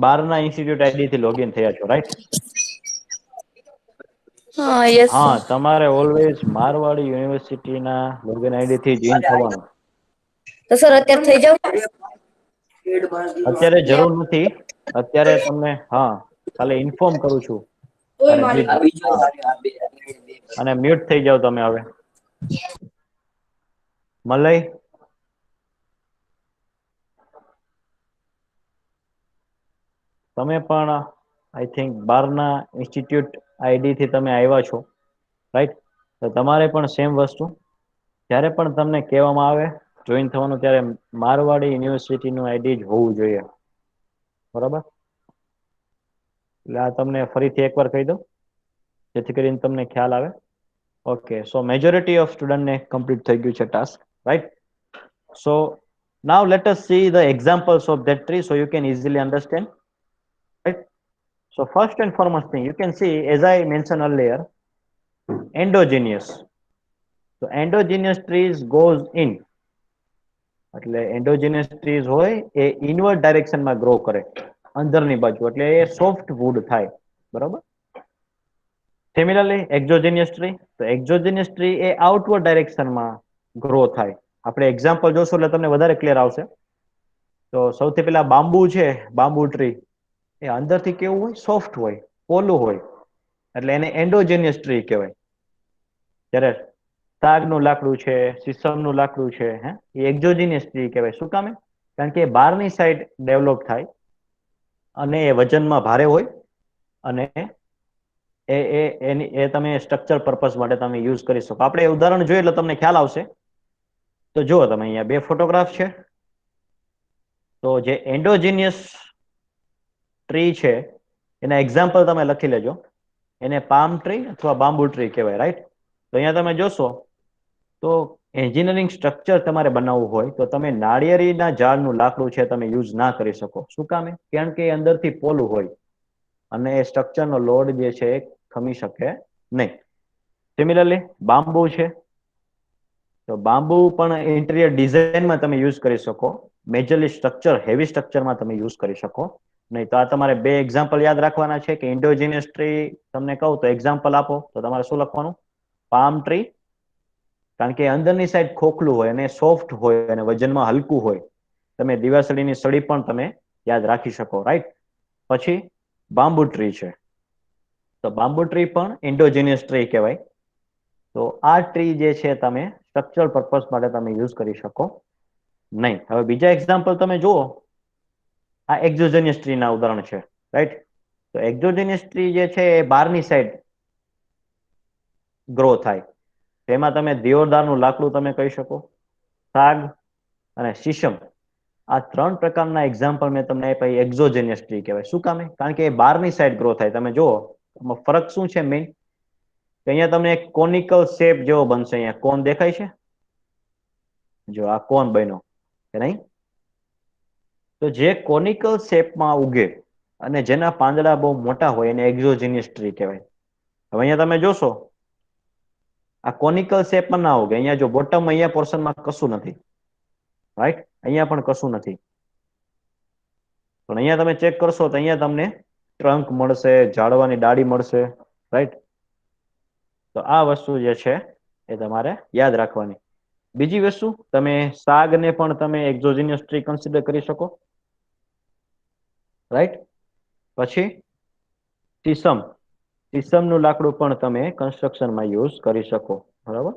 Speaker 1: 12 ના ઇન્સ્ટિટ્યૂટ આઈડી થી લોગિન થયા છો, રાઈટ?
Speaker 3: હા યસ
Speaker 1: હા,
Speaker 3: સર.
Speaker 1: તમારે ઓલવેઝ મારવાડી યુનિવર્સિટીના લોગિન આઈડી થી જોઈન થવાનું.
Speaker 3: તો સર અત્યારે થઈ જાવ.
Speaker 1: અત્યારે જરૂર નથી. અત્યારે તમને ખાલી ઇન્ફોર્મ કરું છું. અને હા, અને મ્યુટ થઈ જાવ તમે હવે. મલય, તમે પણ આઈ થિંક 12 ના ઇન્સ્ટિટ્યૂટ આઈડી થી તમે આવ્યા છો, રાઈટ? તો તમારે પણ સેમ વસ્તુ, જ્યારે પણ તમને કહેવામાં આવે જોઈન થવાનું, ત્યારે મારવાડી યુનિવર્સિટીનું આઈડી જ હોવું જોઈએ, બરાબર? એટલે આ તમને ફરીથી એકવાર કહી દઉં, જેથી કરીને તમને ખ્યાલ આવે. ઓકે, સો મેજોરિટી ઓફ સ્ટુડન્ટને કમ્પ્લીટ થઈ ગયું છે task, right? So now let us see the examples of that tree so you can easily understand, right? So first and foremost thing you can see, as I mentioned earlier, endogenous. So endogenous trees goes in, એટલે એન્ડોજીનિયસ trees હોય એ inward ડાયરેક્શનમાં grow કરે, અંદરની બાજુ, એટલે એ soft wood થાય, બરાબર? Similarly એક્ઝોજીનિયસ tree, તો એક્ઝોજીનિયસ tree એ outward ડાયરેક્શનમાં grow થાય. આપણે એક્ઝામ્પલ જોશું એટલે તમને વધારે ક્લિયર આવશે. તો સૌથી પહેલા બાંબુ છે, બાંબુ ટ્રી એ અંદરથી કેવું હોય? સોફ્ટ હોય, પોલું હોય, એટલે એને એન્ડોજીનિયસ ટ્રી કહેવાય. જ્યારે સાગનું લાકડું છે, સીસમનું લાકડું છે, એ એક્ઝોજીનિયસ ટ્રી કહેવાય. શું કામે? કારણ કે એ બહારની સાઈડ ડેવલપ થાય અને એ વજનમાં ભારે હોય, અને એ તમે સ્ટ્રક્ચર પર્પઝ માટે તમે યુઝ કરી શકો. આપણે ઉદાહરણ જોઈએ એટલે તમને ખ્યાલ આવશે. તો જુઓ તમે, અહીંયા બે ફોટોગ્રાફ છે. તો જે એન્ડોજીનિયસ ટ્રી છે એના એક્ઝામ્પલ તમે લખી લેજો. એને પામ ટ્રી અથવા બાંબુ ટ્રી કહેવાય, રાઈટ? તો અહીંયા તમે જોશો તો એન્જિનિયરિંગ સ્ટ્રક્ચર તમારે બનાવવું હોય તો તમે નાળિયેરીના ઝાડનું લાકડું છે તમે યુઝ ના કરી શકો. શું કામે? કારણ કે એ અંદરથી પોલું હોય અને એ સ્ટ્રક્ચરનો લોડ જે છે એ ખમી શકે નહીં. સિમિલરલી બાંબુ છે, તો બાંબુ પણ ઇન્ટિરિયર ડિઝાઇનમાં તમે યુઝ કરી શકો. મેજરલી સ્ટ્રક્ચર, હેવી સ્ટ્રક્ચરમાં તમે યુઝ કરી શકો નહીં. તો આ તમારે બે એક્ઝામ્પલ યાદ રાખવાના છે કે ઇન્ડોજીનિયસ ટ્રી તમને કહું તો એક્ઝામ્પલ આપો તો તમારે શું લખવાનું? પામ ટ્રી, કારણ કે અંદરની સાઈડ ખોખલું હોય અને સોફ્ટ હોય અને વજનમાં હલકું હોય. તમે દિવાસળીની સળી પણ તમે યાદ રાખી શકો, રાઈટ? પછી બાંબુ ટ્રી છે, તો બાંબુ ટ્રી પણ ઇન્ડોજીનિયસ ટ્રી કહેવાય. તો આ ટ્રી જે છે તમે સ્ટ્રક્ચરલ પર્પઝ માટે તમે યુઝ કરી શકો નહીં. હવે બીજા એક્ઝામ્પલ તમે જુઓ, આ એક્ઝોજેનિયસ ટ્રીના ઉદાહરણ છે, રાઈટ? તો એક્ઝોજેનિયસ ટ્રી જે છે એ બહારની સાઈડ ગ્રો થાય. તેમાં તમે દિયોદારનું લાકડું તમે કહી શકો, સાગ અને શીશમ. આ 3 પ્રકારના એક્ઝામ્પલ મેં તમને આપ્યા. એક્ઝોજેનિયસ ટ્રી કહેવાય. શું કામે? કારણ કે એ બહારની સાઈડ ગ્રો થાય. તમે જુઓ ફરક શું છે મેઇન, કે અહીંયા તમને એક કોનિકલ શેપ જેવો બનશે. અહીંયા કોન દેખાય છે, જો આ કોન બન્યો કે નહીં? તો જે કોનિકલ શેપમાં ઉગે અને જેના પાંદડા બહુ મોટા હોય એને એક્ઝોજેનિયસ ટ્રી કહેવાય. હવે અહીંયા તમે જોશો આ કોનિકલ શેપમાં ના ઉગે. અહીંયા જો બોટમ અહીંયા પોર્શનમાં કશું નથી, રાઈટ? અહીંયા પણ કશું નથી. પણ અહીંયા તમે ચેક કરશો તો અહીંયા તમને ટ્રંક મળશે, ઝાડવાની ડાળી મળશે, રાઈટ? તો આ વસ્તુ જે છે એ તમારે યાદ રાખવાની. બીજી વસ્તુ, તમે સાગને પણ તમે એક્ઝોજેનિયસ ટ્રી કન્સિડર કરી શકો, રાઈટ? પછી શીશમ, શીશમનું લાકડું પણ તમે કન્સ્ટ્રક્શનમાં યુઝ કરી શકો, બરાબર?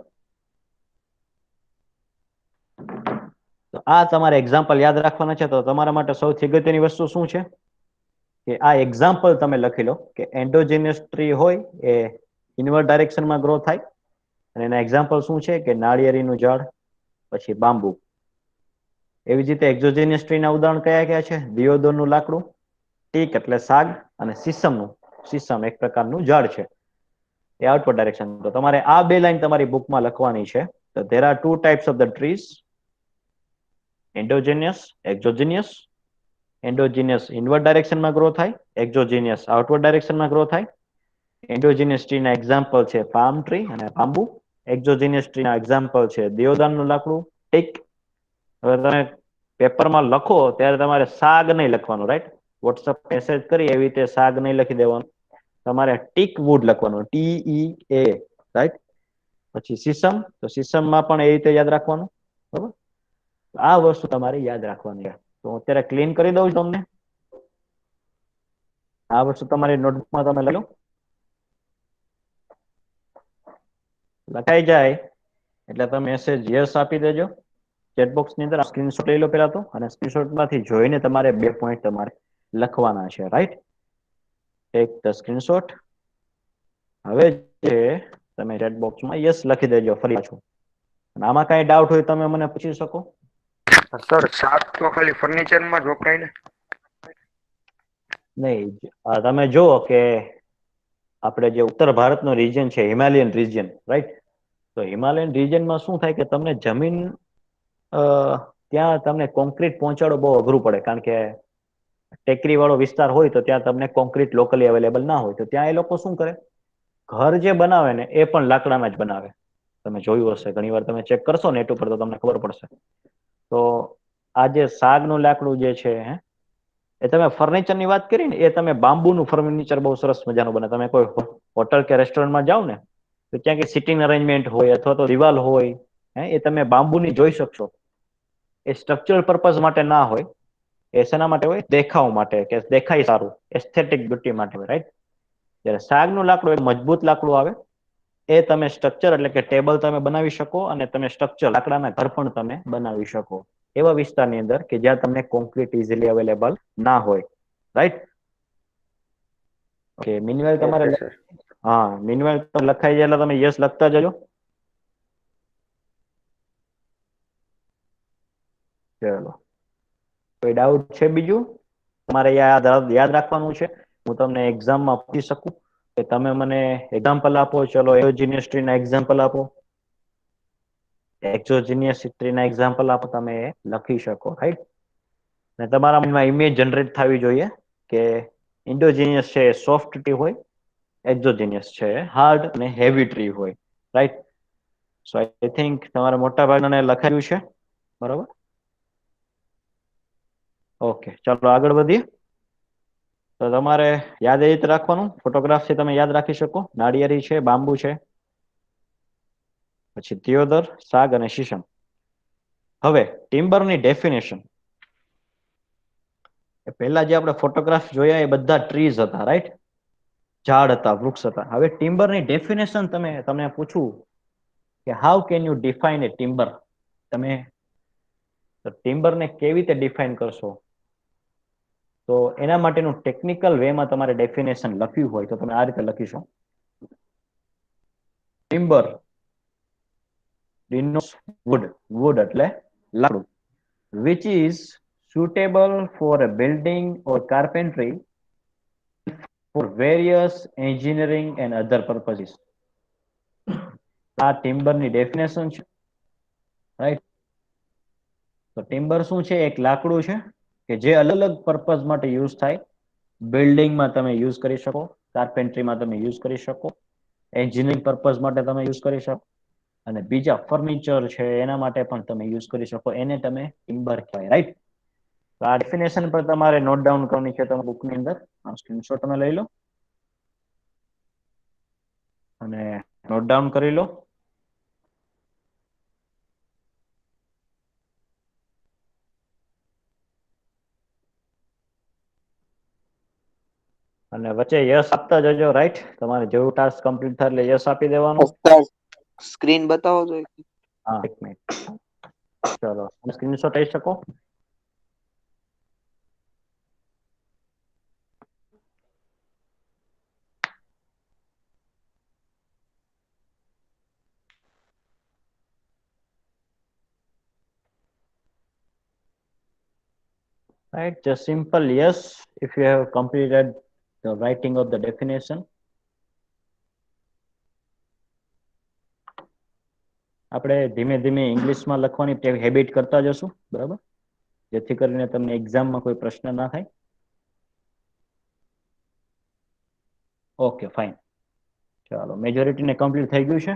Speaker 1: તો આ તમારે એક્ઝામ્પલ યાદ રાખવાના છે. તો તમારા માટે સૌથી અગત્યની વસ્તુ શું છે કે આ એક્ઝામ્પલ તમે લખી લો કે એન્ડોજેનિયસ ટ્રી હોય એ ઇનવર્ડ ડાયરેક્શનમાં ગ્રો થાય, અને એના એક્ઝામ્પલ શું છે કે નાળિયેરીનું ઝાડ, પછી બાંબુ. એવી જ રીતે એક્ઝોજેનિયસ ટ્રીના ઉદાહરણ કયા કયા છે? દિયોદરનું લાકડું, ટીક એટલે સાગ, અને શીશમનું, શીશમ એક પ્રકારનું ઝાડ છે, એ આઉટવર્ડ ડાયરેક્શન. તો તમારે આ બે લાઈન તમારી બુકમાં લખવાની છે. તો there are 2 types of the trees, endogenous, exogenous. Endogenous inward direction માં ગ્રો થાય, exogenous outward direction માં ગ્રો થાય. Endogenous tree ના એક્ઝામ્પલ છે પામ ટ્રી અને બાંબુ. Exogenous tree ના એક્ઝામ્પલ છે દેવદારનું લાકડું, ટીક. હવે તમે પેપરમાં લખો ત્યારે તમારે સાગ નહીં લખવાનું, રાઈટ? વોટ્સઅપ મેસેજ કરી એવી રીતે સાગ નહીં લખી દેવાનું. તમારે ટીક વુડ લખવાનું, TEA, રાઈટ? પછી શીશમ, તો શીશમમાં પણ એ રીતે યાદ રાખવાનું, બરાબર? આ વસ્તુ તમારે યાદ રાખવાની છે. તો હું અત્યારે ક્લીન કરી દઉં છું તમને. આ વસ્તુ તમારી નોટબુકમાં તમે લખો, લખાઈ જાય એટલે તમે મેસેજ યસ આપી દેજો. ચેટબોક્સની અંદર સ્ક્રીનશોટ લઈ લો પેલા તો, અને સ્ક્રીનશોટમાંથી જોઈને તમારે 2 પોઈન્ટ તમારે લખવાના છે, રાઈટ? Take the screenshot. હવે જે તમે ચેટબોક્સમાં યસ લખી દેજો ફરી પાછું. અને આમાં કાંઈ ડાઉટ હોય તમે મને પૂછી શકો.
Speaker 4: સર, શાક તો ખાલી ફર્નિચરમાં જ વપરાય ને?
Speaker 1: નહીં, તમે જુઓ કે આપણે જે ઉત્તર ભારતનો રિજન છે, હિમાલયન રિજન, રાઈટ? તો હિમાલયન રિજનમાં શું થાય કે તમને જમીન ત્યાં તમને કોન્ક્રીટ પહોંચાડો બહુ અઘરું પડે, કારણ કે ટેકરી વાળો વિસ્તાર હોય તો ત્યાં તમને કોન્ક્રીટ લોકલી અવેલેબલ ના હોય. તો ત્યાં એ લોકો શું કરે, ઘર જે બનાવે ને એ પણ લાકડાના જ બનાવે. તમે જોયું હશે, ઘણી વાર તમે ચેક કરશો નેટ ઉપર તો તમને ખબર પડશે. તો આ જે સાગનું લાકડું જે છે એ તમે ફર્નિચરની વાત કરી ને, એ તમે બાંબુનું ફર્નિચર બહુ સરસ મજાનું બને. તમે કોઈ હોટલ કે રેસ્ટોરન્ટમાં જાઓ ને તો ત્યાં કે સિટિંગ અરેન્જમેન્ટ હોય અથવા તો દિવાલ હોય, એ તમે બાંબુની જોઈ શકશો. એ સ્ટ્રક્ચરલ પર્પઝ માટે ના હોય, એ શેના માટે હોય? દેખાવ માટે, કે દેખાય સારું, એસ્થેટિક બ્યુટી માટે, રાઈટ? જ્યારે સાગનું લાકડું એક મજબૂત લાકડું આવે, એ તમે સ્ટ્રક્ચર એટલે કે ટેબલ તમે બનાવી શકો, અને તમે સ્ટ્રક્ચર લાકડાના ઘર પણ તમે બનાવી શકો એવા વિસ્તારની અંદર કે જ્યાં તમને કોન્ક્રીટ ઇઝીલી અવેલેબલ ના હોય, રાઈટ? ઓકે, મીનવેલ તમારે
Speaker 4: ઓકે સર.
Speaker 1: હા, મીનવેલ લખાઈ જાય એટલે તમે યસ લખતા જજો. ચલો, કોઈ ડાઉટ છે બીજું? તમારે યાદ રાખવાનું છે. હું તમને એક્ઝામમાં પૂછી શકું કે તમે મને એક્ઝામ્પલ આપો. ચલો, એન્જિનિયરિંગ ના એક્ઝામ્પલ આપો. એક્ઝોજીનિયસ ટ્રીના એક્ઝામ્પલ આપો, તમે એ લખી શકો, રાઈટ? ને તમારા મનમાં ઇમેજ જનરેટ થવી જોઈએ કે ઇન્ડોજીનિયસ છે સોફ્ટ ટ્રી હોય, એક્ઝોજીનિયસ છે હાર્ડ અને હેવી ટ્રી હોય, રાઈટ? સો આઈ થિંક તમારા મોટા ભાગને લખાયું છે, બરોબર? ઓકે, ચાલો આગળ વધીએ. તો તમારે યાદ એ રીતે રાખવાનું, ફોટોગ્રાફથી તમે યાદ રાખી શકો. નાળિયેરી છે, બાંબુ છે, પછી દિયોદર, સાગ અને શીશમ. હવે ટિમ્બરની ડેફિનેશન. પહેલા જે આપણે ફોટોગ્રાફ જોયા એ બધા ટ્રીઝ હતા, રાઈટ? ઝાડ હતા, વૃક્ષ હતા. હવે ટિમ્બરની ડેફિનેશન તમને પૂછું કે how can you define A timber, તમે ટિમ્બરને કેવી રીતે ડિફાઇન કરશો? તો એના માટેનું ટેકનિકલ વેમાં તમારે ડેફિનેશન લખ્યું હોય તો તમે આ રીતે લખીશો. ટિમ્બર denotes wood એટલે લાકડું, which is suitable for a building or carpentry for various engineering and other purposes. આ ટિમ્બરની ડેફિનેશન છે, રાઈટ? તો ટિમ્બર શું છે? એક લાકડું છે કે જે અલગ અલગ પર્પઝ માટે યુઝ થાય. બિલ્ડિંગમાં તમે યુઝ કરી શકો, કાર્પેન્ટ્રીમાં તમે યુઝ કરી શકો, એન્જિનિયરિંગ પર્પઝ માટે તમે યુઝ કરી શકો, અને બીજા ફર્નિચર છે એના માટે પણ તમે યુઝ કરી શકો. એને તમે ટિમ્બર કહેવાય, રાઈટ? તો આ ડેફિનેશન પર તમારે નોટ ડાઉન કરવાની છે તમારા બુકની અંદર. સ્ક્રીનશોટ તમે લઈ લો અને નોટ ડાઉન કરી લો. અને વચ્ચે યસ આપતા જજો, રાઈટ? તમારે જેવું ટાસ્ક કમ્પ્લીટ થાય એટલે યસ આપી દેવાનું.
Speaker 2: સ્ક્રીન બતાવો તો.
Speaker 1: હા, એક મિનિટ. ચલો, સ્ક્રીનશોટ લઈ શકો. Right, just simple yes if you have completed the writing of the definition. આપણે ધીમે ધીમે ઇંગ્લિશમાં લખવાની ટેવ હેબિટ કરતા જશું, બરાબર? જેથી કરીને તમને એક્ઝામમાં કોઈ પ્રશ્ન ના થાય. Okay, fine. ચાલો, મેજોરિટીને કમ્પ્લીટ થઈ ગયું છે.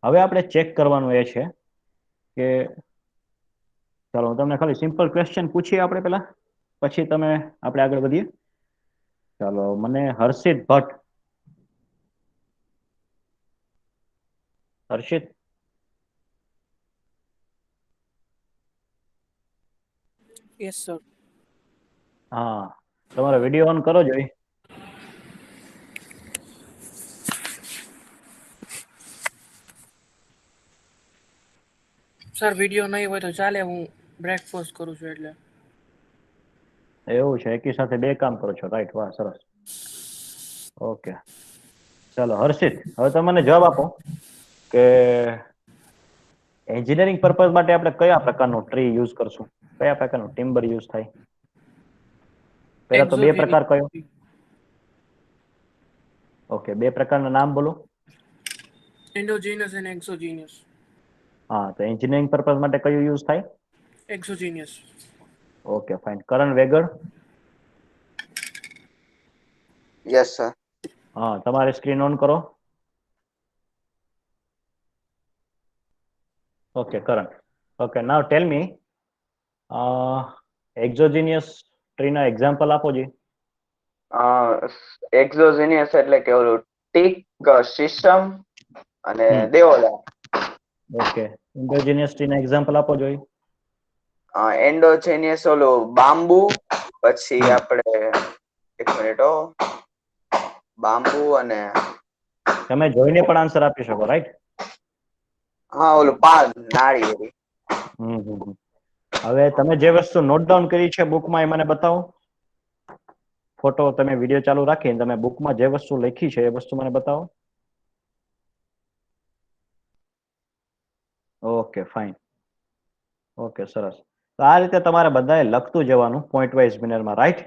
Speaker 1: હવે આપણે ચેક કરવાનું એ છે કે ચાલો હું તમને ખાલી સિમ્પલ ક્વેશ્ચન પૂછીએ આપણે પેલા, પછી આપણે આગળ વધીએ. ચાલો, મને હર્ષિત ભટ્ટ. હર્ષિત,
Speaker 7: યસ સર.
Speaker 1: હા, તમારો વિડીયો ઓન કરો જોઈ.
Speaker 7: સર વિડીયો નહીં હોય તો ચાલે, હું બ્રેકફાસ્ટ કરું છું એટલે.
Speaker 1: એવું છે, એકી સાથે બે કામ કરો છો, રાઈટ? વાહ, સરસ. ઓકે, ચાલો હર્ષિત, હવે તમે મને જવાબ આપો કે એન્જિનિયરિંગ પર્પઝ માટે આપણે કયા પ્રકારનું ટ્રી યુઝ કરશું, કયા પ્રકારનું ટિમ્બર યુઝ થાય? પહેલા તો બે પ્રકાર કયો? ઓકે, બે પ્રકારના નામ બોલો.
Speaker 7: એન્ડોજીનિયસ અને એક્સોજીનિયસ.
Speaker 1: હા, તો એન્જિનિયરિંગ પર્પઝ માટે કયું યુઝ થાય?
Speaker 7: Exogenous.
Speaker 1: Okay, fine. Karan Vegad?
Speaker 2: Yes sir.
Speaker 1: હા, તમારી સ્ક્રીન ઓન કરો. Okay, Karan. Okay, now tell me exogenous ટ્રીના એક્ઝામ્પલ આપો જી.
Speaker 2: એક્ઝોઝિનિયસ એટલે કે ઓલું ટીક, શીશમ અને દેવોલા.
Speaker 1: ઓકે, એન્ડોજીનિયસ ટ્રીના એક્ઝામ્પલ આપો જોઈ.
Speaker 2: એન્ડોજીનિયસ ઓલું બાંબુ, પછી આપણે એક મિનિટ, બાંબુ અને
Speaker 1: તમે જોઈને પણ આન્સર આપી શકો, રાઈટ?
Speaker 2: હા, ઓલું પાન, નાળિયેરી.
Speaker 1: હવે તમે જે વસ્તુ નોટ ડાઉન કરી છે બુકમાં એ મને બતાવો. ફોટો તમે વિડીયો ચાલુ રાખીને તમે બુકમાં જે વસ્તુ લખી છે એ વસ્તુ મને બતાવો. Okay, fine. ઓકે, સરસ. તો આ રીતે તમારે બધાએ લખતું જવાનું પોઈન્ટ વાઇઝ મિનરમાં, રાઈટ?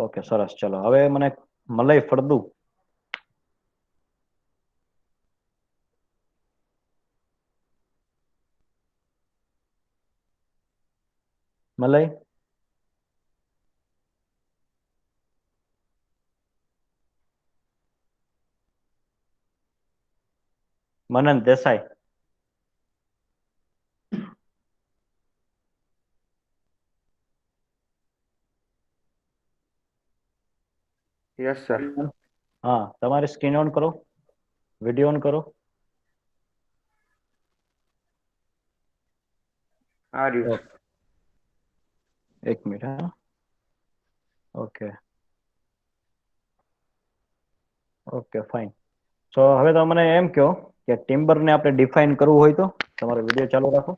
Speaker 1: ઓકે, સરસ. ચલો, હવે મને મલય ફળદુ. મલય, મનન દેસાઈ,
Speaker 4: યસ સર.
Speaker 1: હા, તમારી સ્ક્રીન ઓન કરો, વિડીયો ઓન કરો.
Speaker 4: આ રહ્યું.
Speaker 1: ઓકે, એક મિનિટ. હા, ઓકે ઓકે ફાઇન. તો હવે તો મને એમ કહો કે ટિમ્બર ને આપણે ડિફાઇન કરવું હોય તો તમારો વિડીયો ચાલુ રાખો.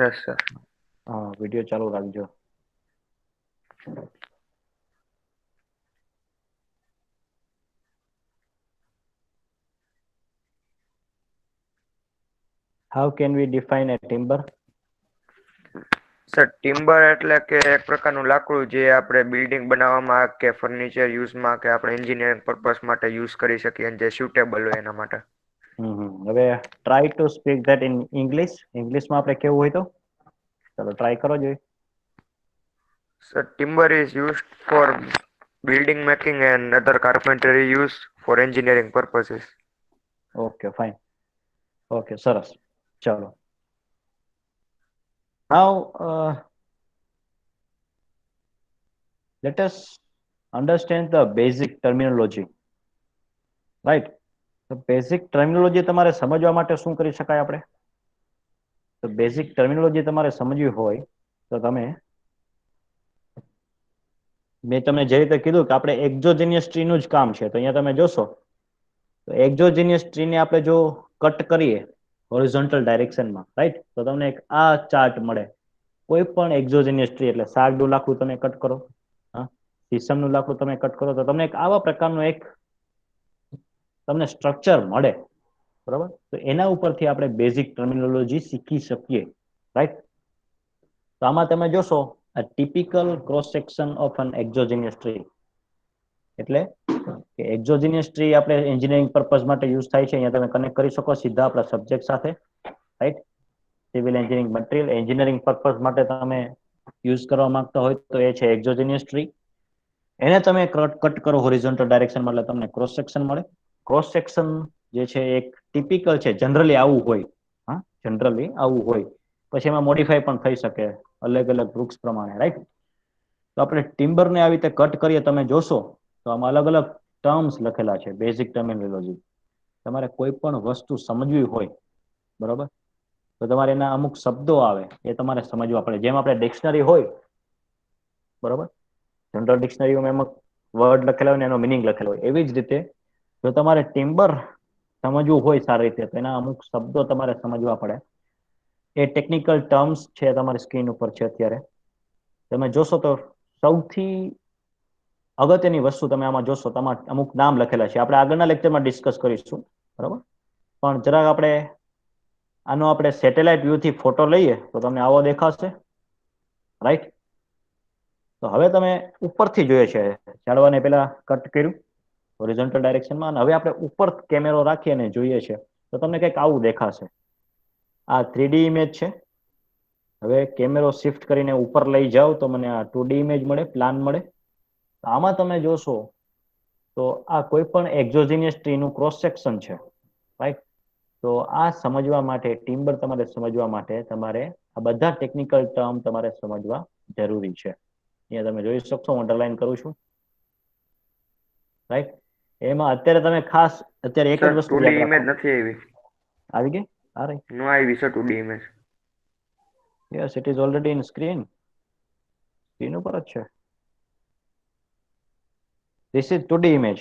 Speaker 4: Yes sir.
Speaker 1: હા, વિડીયો ચાલુ રાખજો. How can we define a timber?
Speaker 4: Sir timber એટલે કે એક પ્રકારનું લાકડું જે આપણે બિલ્ડિંગ બનાવવામાં કે ફર્નિચર યુઝમાં કે આપણે એન્જિનિયરિંગ પર્પસ માટે યુઝ કરી શકીએ અને જે સુટેબલ હોય એના માટે.
Speaker 1: હવે try to speak that in English. ઇંગ્લિશમાં આપણે કેવું હોય તો ચાલો ટ્રાય કરો જોઈએ.
Speaker 4: Sir timber is used for building making and other carpentry use for engineering purposes.
Speaker 1: Okay fine. Okay સરસ. ચાલો. Now let us understand the basic terminology. Right? તો બેઝિક ટર્મિનોલોજી તમારે સમજવા માટે શું કરી શકાય આપણે? તો બેઝિક ટર્મિનોલોજી તમારે સમજવી હોય તો મેં તમને જે રીતે કીધું કે આપણે એક્ઝોજેનિયસ ટ્રીનું જ કામ છે. તો અહીંયા તમે જોશો તો એક્ઝોજેનિયસ ટ્રીને આપણે જો કટ કરીએ હોરિઝોન્ટલ ડાયરેક્શનમાં, રાઈટ, તો તમને એક આ ચાર્ટ મળે. કોઈ પણ એક્ઝોજેનિયસ ટ્રી એટલે સાગનું લાકડું તમે કટ કરો, હા, શીશમનું લાકડું તમે કટ કરો તો તમને એક આવા પ્રકારનું એક તમને સ્ટ્રક્ચર મળે. બરાબર? તો એના ઉપરથી આપણે બેઝિક ટર્મિનોલોજી શીખી શકીએ. રાઈટ? તો આમાં તમે જોશો a typical cross section of an exogenous tree. એટલે કે એક્ઝોજેનિયસ ટ્રી આપણે એન્જિનિયરિંગ પર્પઝ માટે યુઝ થાય છે. અહીંયા તમે કનેક્ટ કરી શકો સીધા આપણા સબ્જેક્ટ સાથે. Right? Civil engineering material engineering purpose માટે તમે યુઝ કરવા માંગતા હોય તો એ છે એક્ઝોજેનિયસ ટ્રી. એને તમે કટ કરો હોરિઝોન્ટલ ડાયરેક્શનમાં એટલે તમને ક્રોસ સેક્શન મળે. ક્રોસ સેક્શન જે છે એક ટિપિકલ છે, જનરલી આવું હોય. હા, જનરલી આવું હોય. પછી એમાં મોડિફાઈ પણ થઈ શકે અલગ અલગ વૃક્ષ પ્રમાણે. રાઈટ? તો આપણે ટિમ્બરને આવી રીતે કટ કરીએ તમે જોશો તો આમાં અલગ અલગ ટર્મ્સ લખેલા છે, બેઝિક ટર્મિનોલોજી. તમારે કોઈ પણ વસ્તુ સમજવી હોય, બરોબર, તો તમારે એના અમુક શબ્દો આવે એ તમારે સમજવા પડે. જેમ આપણે ડિક્શનરી હોય, બરોબર, જનરલ ડિક્શનરીમાં એમાં વર્ડ લખેલા હોય ને એનો મિનિંગ લખેલો હોય. એવી જ રીતે જો તમારે ટિમ્બર સમજવું હોય સારી રીતે તો એના અમુક શબ્દો તમારે સમજવા પડે. એ ટેકનિકલ ટર્મ્સ છે તમારી સ્ક્રીન ઉપર છે અત્યારે. તમે જોશો તો સૌથી અગત્યની વસ્તુ તમે આમાં જોશો તમારે અમુક નામ લખેલા છે. આપણે આગળના લેક્ચરમાં ડિસ્કસ કરીશું, બરાબર, પણ જરાક આનો આપણે સેટેલાઇટ વ્યૂથી ફોટો લઈએ તો તમને આવો દેખાશે. રાઈટ? તો હવે તમે ઉપરથી જોઈએ છે, ઝાડવાને પેલા કટ કર્યું હોરિઝોન્ટલ ડાયરેક્શનમાં, અને હવે આપણે ઉપર કેમેરો રાખી અને જોઈએ છે તો તમને કંઈક આવું દેખાશે. આ 3D ઇમેજ છે. હવે કેમેરો શિફ્ટ કરીને ઉપર લઈ જાઓ તો મને આ 2D ઇમેજ મળે, પ્લાન મળે. આમાં તમે જોશો તો આ કોઈ પણ એક્ઝોજેનિયસ ટ્રીનું ક્રોસ સેક્શન છે. રાઈટ? તો આ સમજવા માટે, ટિમ્બર તમારે સમજવા માટે તમારે આ બધા ટેકનિકલ ટર્મ તમારે સમજવા જરૂરી છે. અહીંયા તમે જોઈ શકશો, હું અંડરલાઈન કરું છું. રાઈટ? એમાં અત્યારે તમે ખાસ અત્યારે એક જ
Speaker 4: સર
Speaker 1: વસ્તુ
Speaker 4: 2D
Speaker 1: યાદ રાખો.
Speaker 4: ઇમેજ નથી આવી.
Speaker 1: આવી ગઈ? આ રહી.
Speaker 4: નો આવી sir 2D image.
Speaker 1: Yes, it is already in screen. Screen ઉપર જ છે. This is 2D image.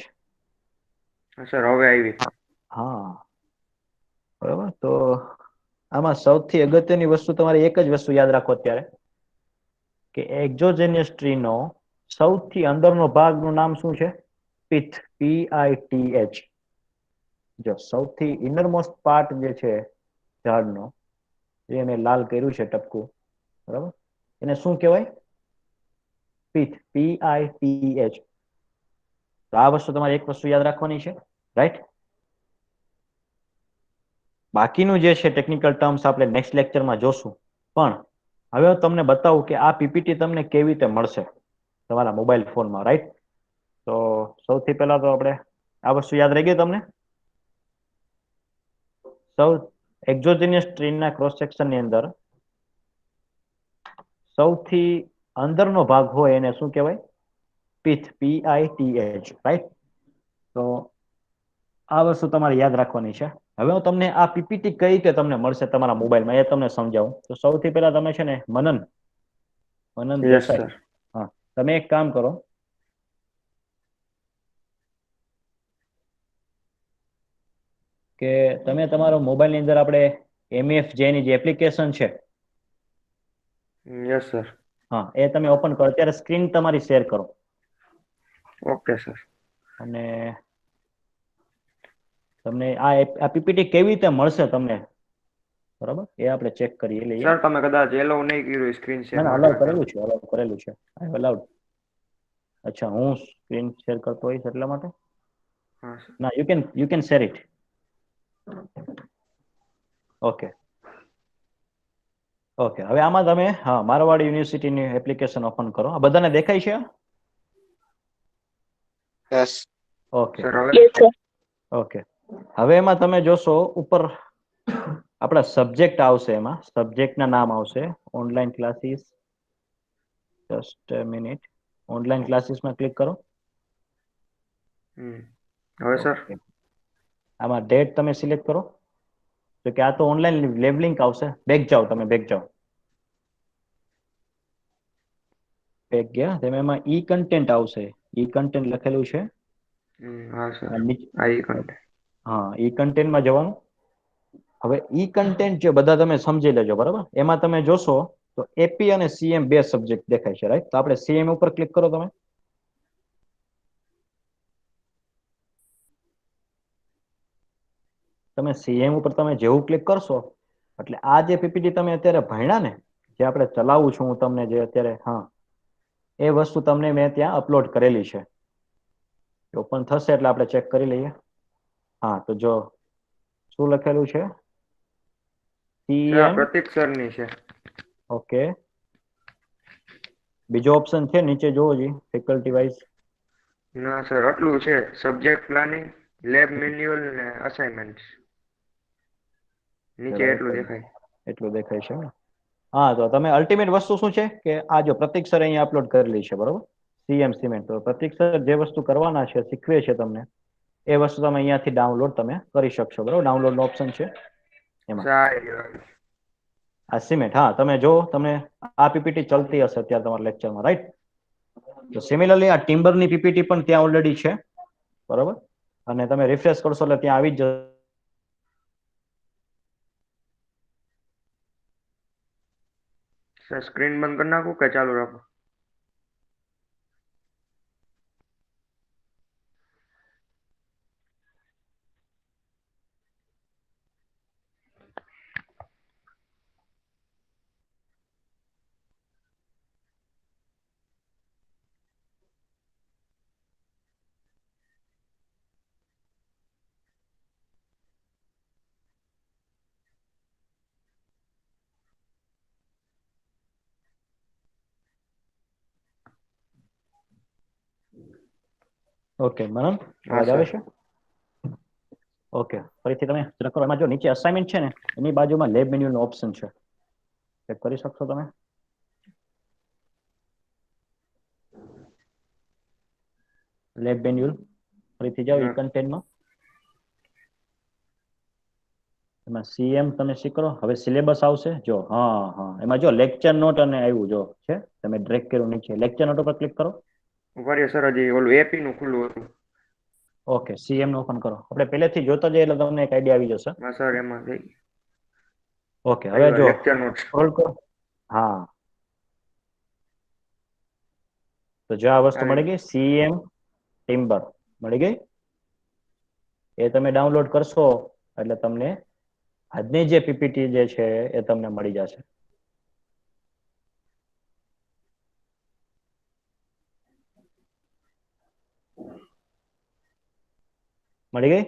Speaker 4: Sir હવે આવી.
Speaker 1: હા, બરાબર. તો આમાં સૌથી અગત્યની વસ્તુ તમારે એક જ વસ્તુ યાદ રાખો અત્યારે કે એક્ઝોજેનિયસ ટ્રીનો સૌથી અંદરનો ભાગનું નામ શું છે? પિથ. PITH. જો સૌથી ઇનરમોસ્ટ પાર્ટ જે છે ઝાડનો, જે મેં લાલ કર્યું છે ટપકું, બરાબર, એને શું કહેવાય? પિથ. PITH. તો આ વસ્તુ તમારે એક વસ્તુ યાદ રાખવાની છે. રાઈટ? બાકીનું જે છે ટેકનિકલ ટર્મ્સ આપણે નેક્સ્ટ લેક્ચરમાં જોશું. પણ હવે હું તમને બતાવું કે આ પીપીટી તમને કેવી રીતે મળશે તમારા મોબાઈલ ફોનમાં, રાઈટ? તો સૌથી પહેલા તો આપણે આ વસ્તુ યાદ રહી ગઈ તમને? સૌ એક્ઝોજેનિયસ ટ્રીના ક્રોસ સેક્શનની અંદર સૌથી અંદરનો ભાગ હોય એને શું કહેવાય? Pith, PITH, right? તો આ વસ્તુ તમારે યાદ રાખવાની છે. હવે હું તમને આ પીપીટી કઈ રીતે તમને મળશે તમારા મોબાઈલમાં એ તમને સમજાવું. તો સૌથી પહેલા તમે છે ને મનન
Speaker 4: યસ
Speaker 1: દેસાઈ,
Speaker 4: સર.
Speaker 1: હા, તમે એક કામ કરો, કે તમે તમારો મોબાઈલની અંદર આપણે MEFJ ની જે એપ્લિકેશન છે,
Speaker 4: યસ સર.
Speaker 1: હા, એ તમે ઓપન કરો. અત્યારે સ્ક્રીન તમારી શેર કરો.
Speaker 4: Okay sir.
Speaker 1: અને તમને આ પીપીટી કેવી રીતે મળશે તમને, બરાબર, એ આપણે ચેક કરી લઈએ.
Speaker 4: સર તમે કદાચ એલો નહીં કર્યું સ્ક્રીન શેર
Speaker 1: ના ના,
Speaker 4: માટે
Speaker 1: અલાઉ
Speaker 4: હતા.
Speaker 1: કરેલું છે, અલાઉ કરેલું છે, આઈ અલાઉડ. અચ્છા, હું સ્ક્રીન શેર કરતો હોઈશ એટલા માટે.
Speaker 4: હા સર.
Speaker 1: ના, you can share it. Okay okay, હવે આમાં તમે હા મારવાડ યુનિવર્સિટીની એપ્લિકેશન ઓપન કરો. આ બધાને દેખાય છે?
Speaker 2: યસ.
Speaker 1: ઓકે
Speaker 4: સર હવે
Speaker 1: ઓકે, હવે એમાં તમે જોશો ઉપર આપણા સબ્જેક્ટ આવશે, એમાં સબ્જેક્ટના નામ આવશે online classes. Just minute, online ક્લાસીસમાં ક્લિક કરો.
Speaker 4: હવે સર.
Speaker 1: ઓકે, આમાં ડેટ તમે સિલેક્ટ કરો. તો કે આ તો ઓનલાઈન વેબ લિંક આવશે. બેક જાઓ, તમે બેક જાઓ. બેક ગયા તમે, એમાં ઈ કન્ટેન્ટ આવશે. ઈ કન્ટેન્ટ લખેલું છે.
Speaker 4: હા સર.
Speaker 1: આ નીચે,
Speaker 4: આઈ કન્ટેન્ટ.
Speaker 1: હા, ઈ કન્ટેન્ટમાં જવાનું. હવે ઈ કન્ટેન્ટ જે બધા તમે સમજી લેજો, બરાબર. એમાં તમે જોશો તો એપી અને સીએમ બે સબ્જેક્ટ દેખાય છે, રાઈટ? તો આપણે સીએમ ઉપર ક્લિક કરો. તમે સીએમ ઉપર તમે જેવું ક્લિક કરશો એટલે આ જે પીપીટી તમે અત્યારે ભણ્યા ને, જે આપણે ચલાવું છું હું તમને, જે અત્યારે, હા, એ વસ્તુ તમને મેં ત્યાં અપલોડ કરેલી છે. ઓપન થશે એટલે આપણે ચેક કરી લઈએ. હા, તો જો શું લખેલું છે?
Speaker 4: સર આ
Speaker 1: સીએમ.
Speaker 4: પ્રતીક સરની છે.
Speaker 1: ઓકે, બીજો ઓપ્શન છે નીચે જોવો જી, ફેકલ્ટી વાઇઝ.
Speaker 4: ના સર, આટલું છે. સબ્જેક્ટ પ્લાનિંગ, લેબ મેન્યુઅલ ને અસાઇનમેન્ટ. નીચે એટલું દેખાય.
Speaker 1: એટલું દેખાય છે ને? હા, તો તમે અલ્ટિમેટ વસ્તુ શું છે કે આ જો પ્રતિક સર અહીંયા અપલોડ કરેલી છે, બરોબર, સીએમ સિમેન્ટ. તો પ્રતિક સર જે વસ્તુ કરવાના છે, શીખવે છે તમને, એ વસ્તુ તમે અહીંયાથી ડાઉનલોડ તમે કરી શકશો, બરોબર. ડાઉનલોડનો ઓપ્શન છે એમાં.
Speaker 4: સારી.
Speaker 1: આ સિમેન્ટ, હા, તમે જો તમને આ પીપીટી ચલતી હશે અત્યારે તમારા લેક્ચરમાં, રાઈટ? તો સિમિલરલી આ ટિમ્બરની પીપીટી પણ ત્યાં ઓલરેડી છે, બરોબર. અને તમે રિફ્રેશ કરશો એટલે ત્યાં આવી જ જશે.
Speaker 4: સર સ્ક્રીન બંધ કરી નાખું કે ચાલુ રાખો?
Speaker 1: ઓકે, મનન,
Speaker 4: હા
Speaker 1: અવાજ આવે
Speaker 4: સર.
Speaker 1: છે? ઓકે, ફરીથી તમે ચેક કરો. એમાં જો નીચે અસાઇનમેન્ટ છે ને, એની બાજુમાં લેબ મેન્યુઅલનો ઓપ્શન છે. ચેક કરી શકશો તમે? લેબ મેન્યુઅલ, ફરીથી જાઓ ઈ કન્ટેન્ટમાં. એમાં સીએમ તમે શીખ કરો. હવે સિલેબસ આવશે જો, હા હા, એમાં જો લેક્ચર નોટ અને આવ્યું જો છે. તમે ડ્રેગ કર્યું નીચે, લેક્ચર નોટ ઉપર ક્લિક કરો.
Speaker 4: કરીએ સર, હજી ઓલું એપી નું ખુલ્લું હતું.
Speaker 1: ઓકે, સીએમ નો ઓપન કરો. આપણે પહેલેથી જોતા જઈએ એટલે તમને એક આઈડિયા આવી જશે.
Speaker 4: હા સર, એમાં થઈ
Speaker 1: ઓકે, હવે
Speaker 4: આવ્યા
Speaker 1: જો
Speaker 4: લેક્ચર નોટ્સ.
Speaker 1: સ્ક્રોલ કરો. હા, તો જો આ વસ્તુ
Speaker 4: આવી.
Speaker 1: મળી ગઈ, સીએમ ટિમ્બર મળી ગઈ. એ તમે ડાઉનલોડ કરશો એટલે તમને આજની જે પીપીટી જે છે એ તમને મળી જશે. મળી ગઈ?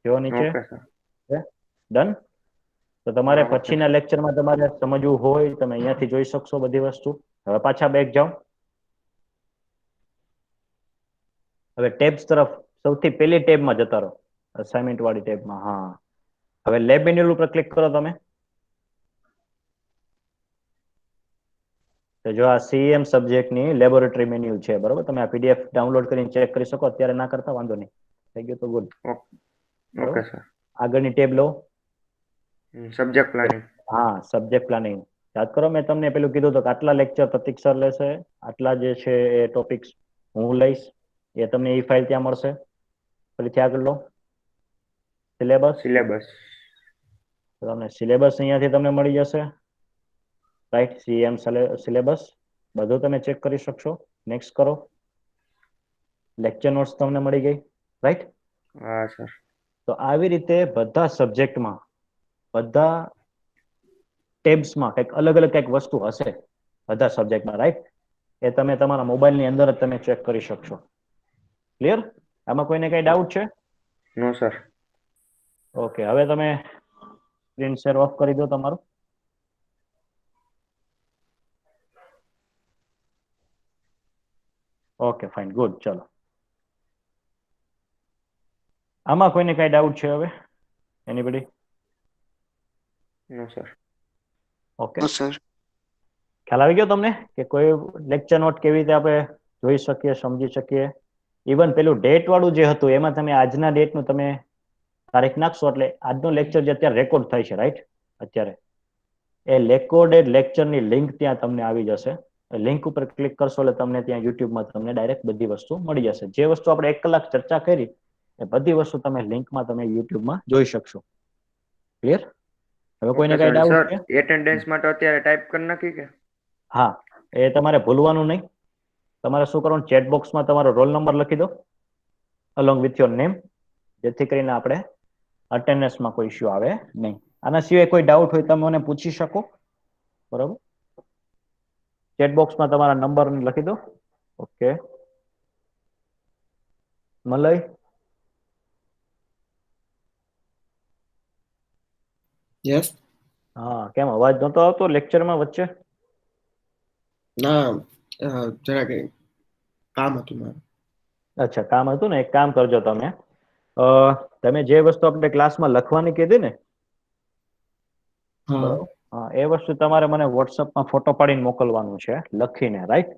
Speaker 1: જો નીચે
Speaker 4: ઓકે સર.
Speaker 1: ડન. તો તમારે
Speaker 4: હા, okay.
Speaker 1: પછીના લેક્ચરમાં તમારે સમજવું હોય તમે અહીંયાથી જોઈ શકશો બધી વસ્તુ. હવે પાછા બેક જાઓ. હવે ટેબ્સ તરફ સૌથી પહેલી ટેબમાં જતા રહો, અસાઇનમેન્ટ વાળી ટેબમાં. હા, હવે લેબ મેન્યુઅલ ઉપર ક્લિક કરો તમે. તો જો આ સીએમ સબ્જેક્ટની લેબોરેટરી મેન્યુ છે, બરોબર. તમે આ પીડીએફ ડાઉનલોડ કરીને ચેક કરી શકો. અત્યારે ના કરતા વાંધો નહીં, થઈ ગયું તો ગુડ.
Speaker 4: Okay sir.
Speaker 1: આગળની ટેબ લો.
Speaker 4: Subject planning.
Speaker 1: હા, સબ્જેક્ટ પ્લાનિંગ. યાદ કરો મેં તમને પેલું કીધું હતું કે આટલા લેક્ચર પ્રતીક સર લેશે, આટલા જે છે એ ટોપિક્સ હું લઈશ, એ તમને ઈ ફાઇલ ત્યાં મળશે. ફરીથી આગળ લો.
Speaker 4: સિલેબસ.
Speaker 1: તમને સિલેબસ અહીંયાથી તમને મળી જશે, રાઈટ. સીએમ સિલેબસ બધું તમે ચેક કરી શકશો. નેક્સ્ટ કરો. લેક્ચર નોટ્સ તમને મળી ગઈ, રાઈટ.
Speaker 4: હા સર.
Speaker 1: તો આવી રીતે બધા સબ્જેક્ટમાં બધા ટેબ્સમાં કંઈક અલગ અલગ કંઈક વસ્તુ હશે બધા સબ્જેક્ટમાં, રાઈટ. એ તમે તમારા મોબાઈલની અંદર જ તમે ચેક કરી શકશો. ક્લિયર? આમાં કોઈને કઈ ડાઉટ છે?
Speaker 4: નો સર.
Speaker 1: ઓકે, હવે તમે સ્ક્રીન શેર ઓફ કરી દો તમારું. Okay, fine, good. ચલો, આમાં કોઈને કઈ ડાઉટ છે હવે? એનીબડી?
Speaker 4: નો સર.
Speaker 1: ઓકે સર, ખ્યાલ આવી ગયો તમને કે કોઈ લેક્ચર નોટ કેવી રીતે આપણે જોઈ શકીએ, સમજી શકીએ? ઇવન પેલું ડેટ વાળું જે હતું એમાં તમે આજના ડેટનું તમે તારીખ નાખશો એટલે આજનો લેક્ચર જે અત્યારે રેકોર્ડ થાય છે, રાઈટ, અત્યારે એ રેકોર્ડેડ લેક્ચરની લિંક ત્યાં તમને આવી જશે. લિંક ઉપર ક્લિક કરશો એટલે તમને ત્યાં યુટ્યુબમાં તમને ડાયરેક્ટ બધી વસ્તુ મળી જશે. જે વસ્તુ આપણે 1 કલાક ચર્ચા કરી એ બધી વસ્તુ તમે લિંકમાં તમે યુટ્યુબમાં જોઈ શકશો. ક્લિયર? હવે
Speaker 4: ઓકે
Speaker 1: કોઈને કઈ
Speaker 4: સર.
Speaker 1: ડાઉટ
Speaker 4: સર,
Speaker 1: છે?
Speaker 4: એટેન્ડન્સ માટે અત્યારે ટાઈપ કરી નાખી કે?
Speaker 1: હા, એ તમારે ભૂલવાનું નહીં. તમારે શું કરવાનું, ચેટ બોક્સમાં તમારો રોલ નંબર લખી દો અલોંગ વિથ યોર નેમ, જેથી કરીને આપણે અટેન્ડન્સમાં કોઈ ઇશ્યુ આવે નહીં. આના સિવાય કોઈ ડાઉટ હોય તમે મને પૂછી શકો, બરાબર. ચેટ બોક્સમાં તમારા નંબર લખી દો. ઓકે, મલય.
Speaker 8: યસ.
Speaker 1: હા, કેમ અવાજ નતો આવતો લેક્ચરમાં વચ્ચે?
Speaker 8: ના, જરાક કામ હતું મારું.
Speaker 1: અચ્છા, કામ હતું ને. એક કામ કરજો તમે, તમે જે વસ્તુ આપણે ક્લાસમાં લખવાની કીધી ને,
Speaker 8: હા.
Speaker 1: બરાબર, હા, એ વસ્તુ તમારે મને વોટ્સઅપમાં ફોટો પાડીને મોકલવાનું છે લખીને, રાઈટ.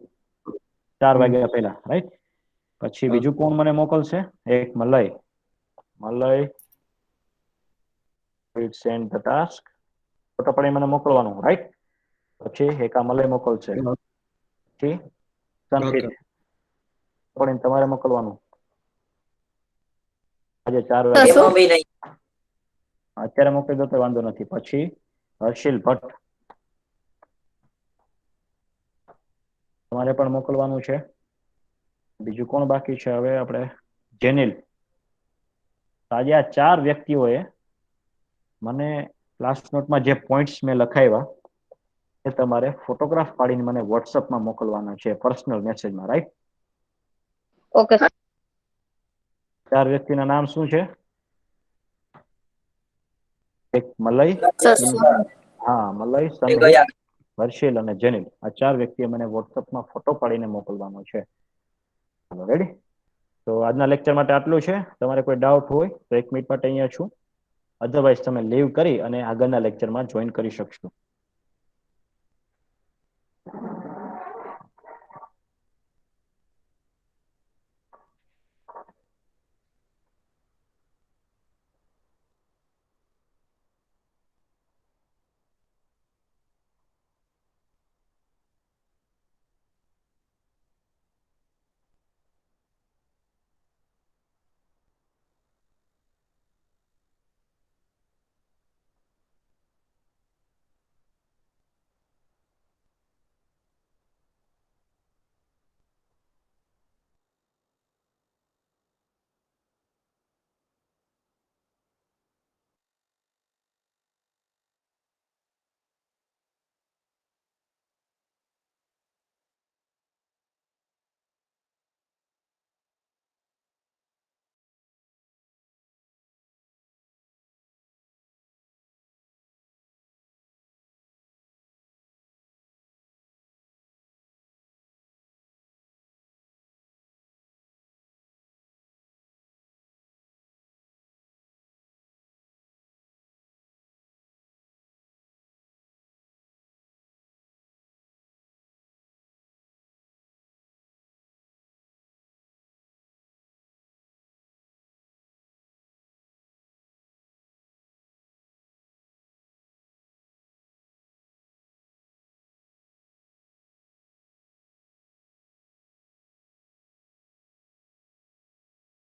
Speaker 1: 4 વાગ્યા પહેલા, રાઈટ. પછી બીજું કોણ મને મોકલશે? એક Malay. Send the task. Photo પાડીને મને મોકલવાનું, રાઈટ. પછી એક આ મલય મોકલશે. પછી સંકેત પાડીને તમારે મોકલવાનું. આજે 4
Speaker 3: તો શું?
Speaker 1: વાગે અત્યારે મોકલી દો તો વાંધો નથી. પછી હર્ષિલ ભટ્ટ તમારે પણ મોકલવાનું છે. બીજું કોણ બાકી છે હવે? આપણે જેનિલ. આજે આ 4 વ્યક્તિઓએ મને ક્લાસ નોટમાં જે પોઈન્ટ્સ મેં લખાવ્યા એ તમારે ફોટોગ્રાફ પાડીને મને વોટ્સઅપમાં મોકલવાના છે, પર્સનલ મેસેજમાં, રાઈટ.
Speaker 3: ઓકે.
Speaker 1: 4 વ્યક્તિના નામ શું છે? એક મલય, હા, મલય, સંદીપ, હર્ષિલ અને જેનિલ. આ 4 વ્યક્તિએ મને વોટ્સઅપમાં ફોટો પાડીને મોકલવાનો છે. રેડી? તો આજના લેક્ચર માટે આટલું છે. તમારે કોઈ ડાઉટ હોય તો 1 મિનિટ માટે અહીંયા છું. અધરવાઇઝ તમે લીવ કરી અને આગળના લેક્ચરમાં જોઈન કરી શકશો.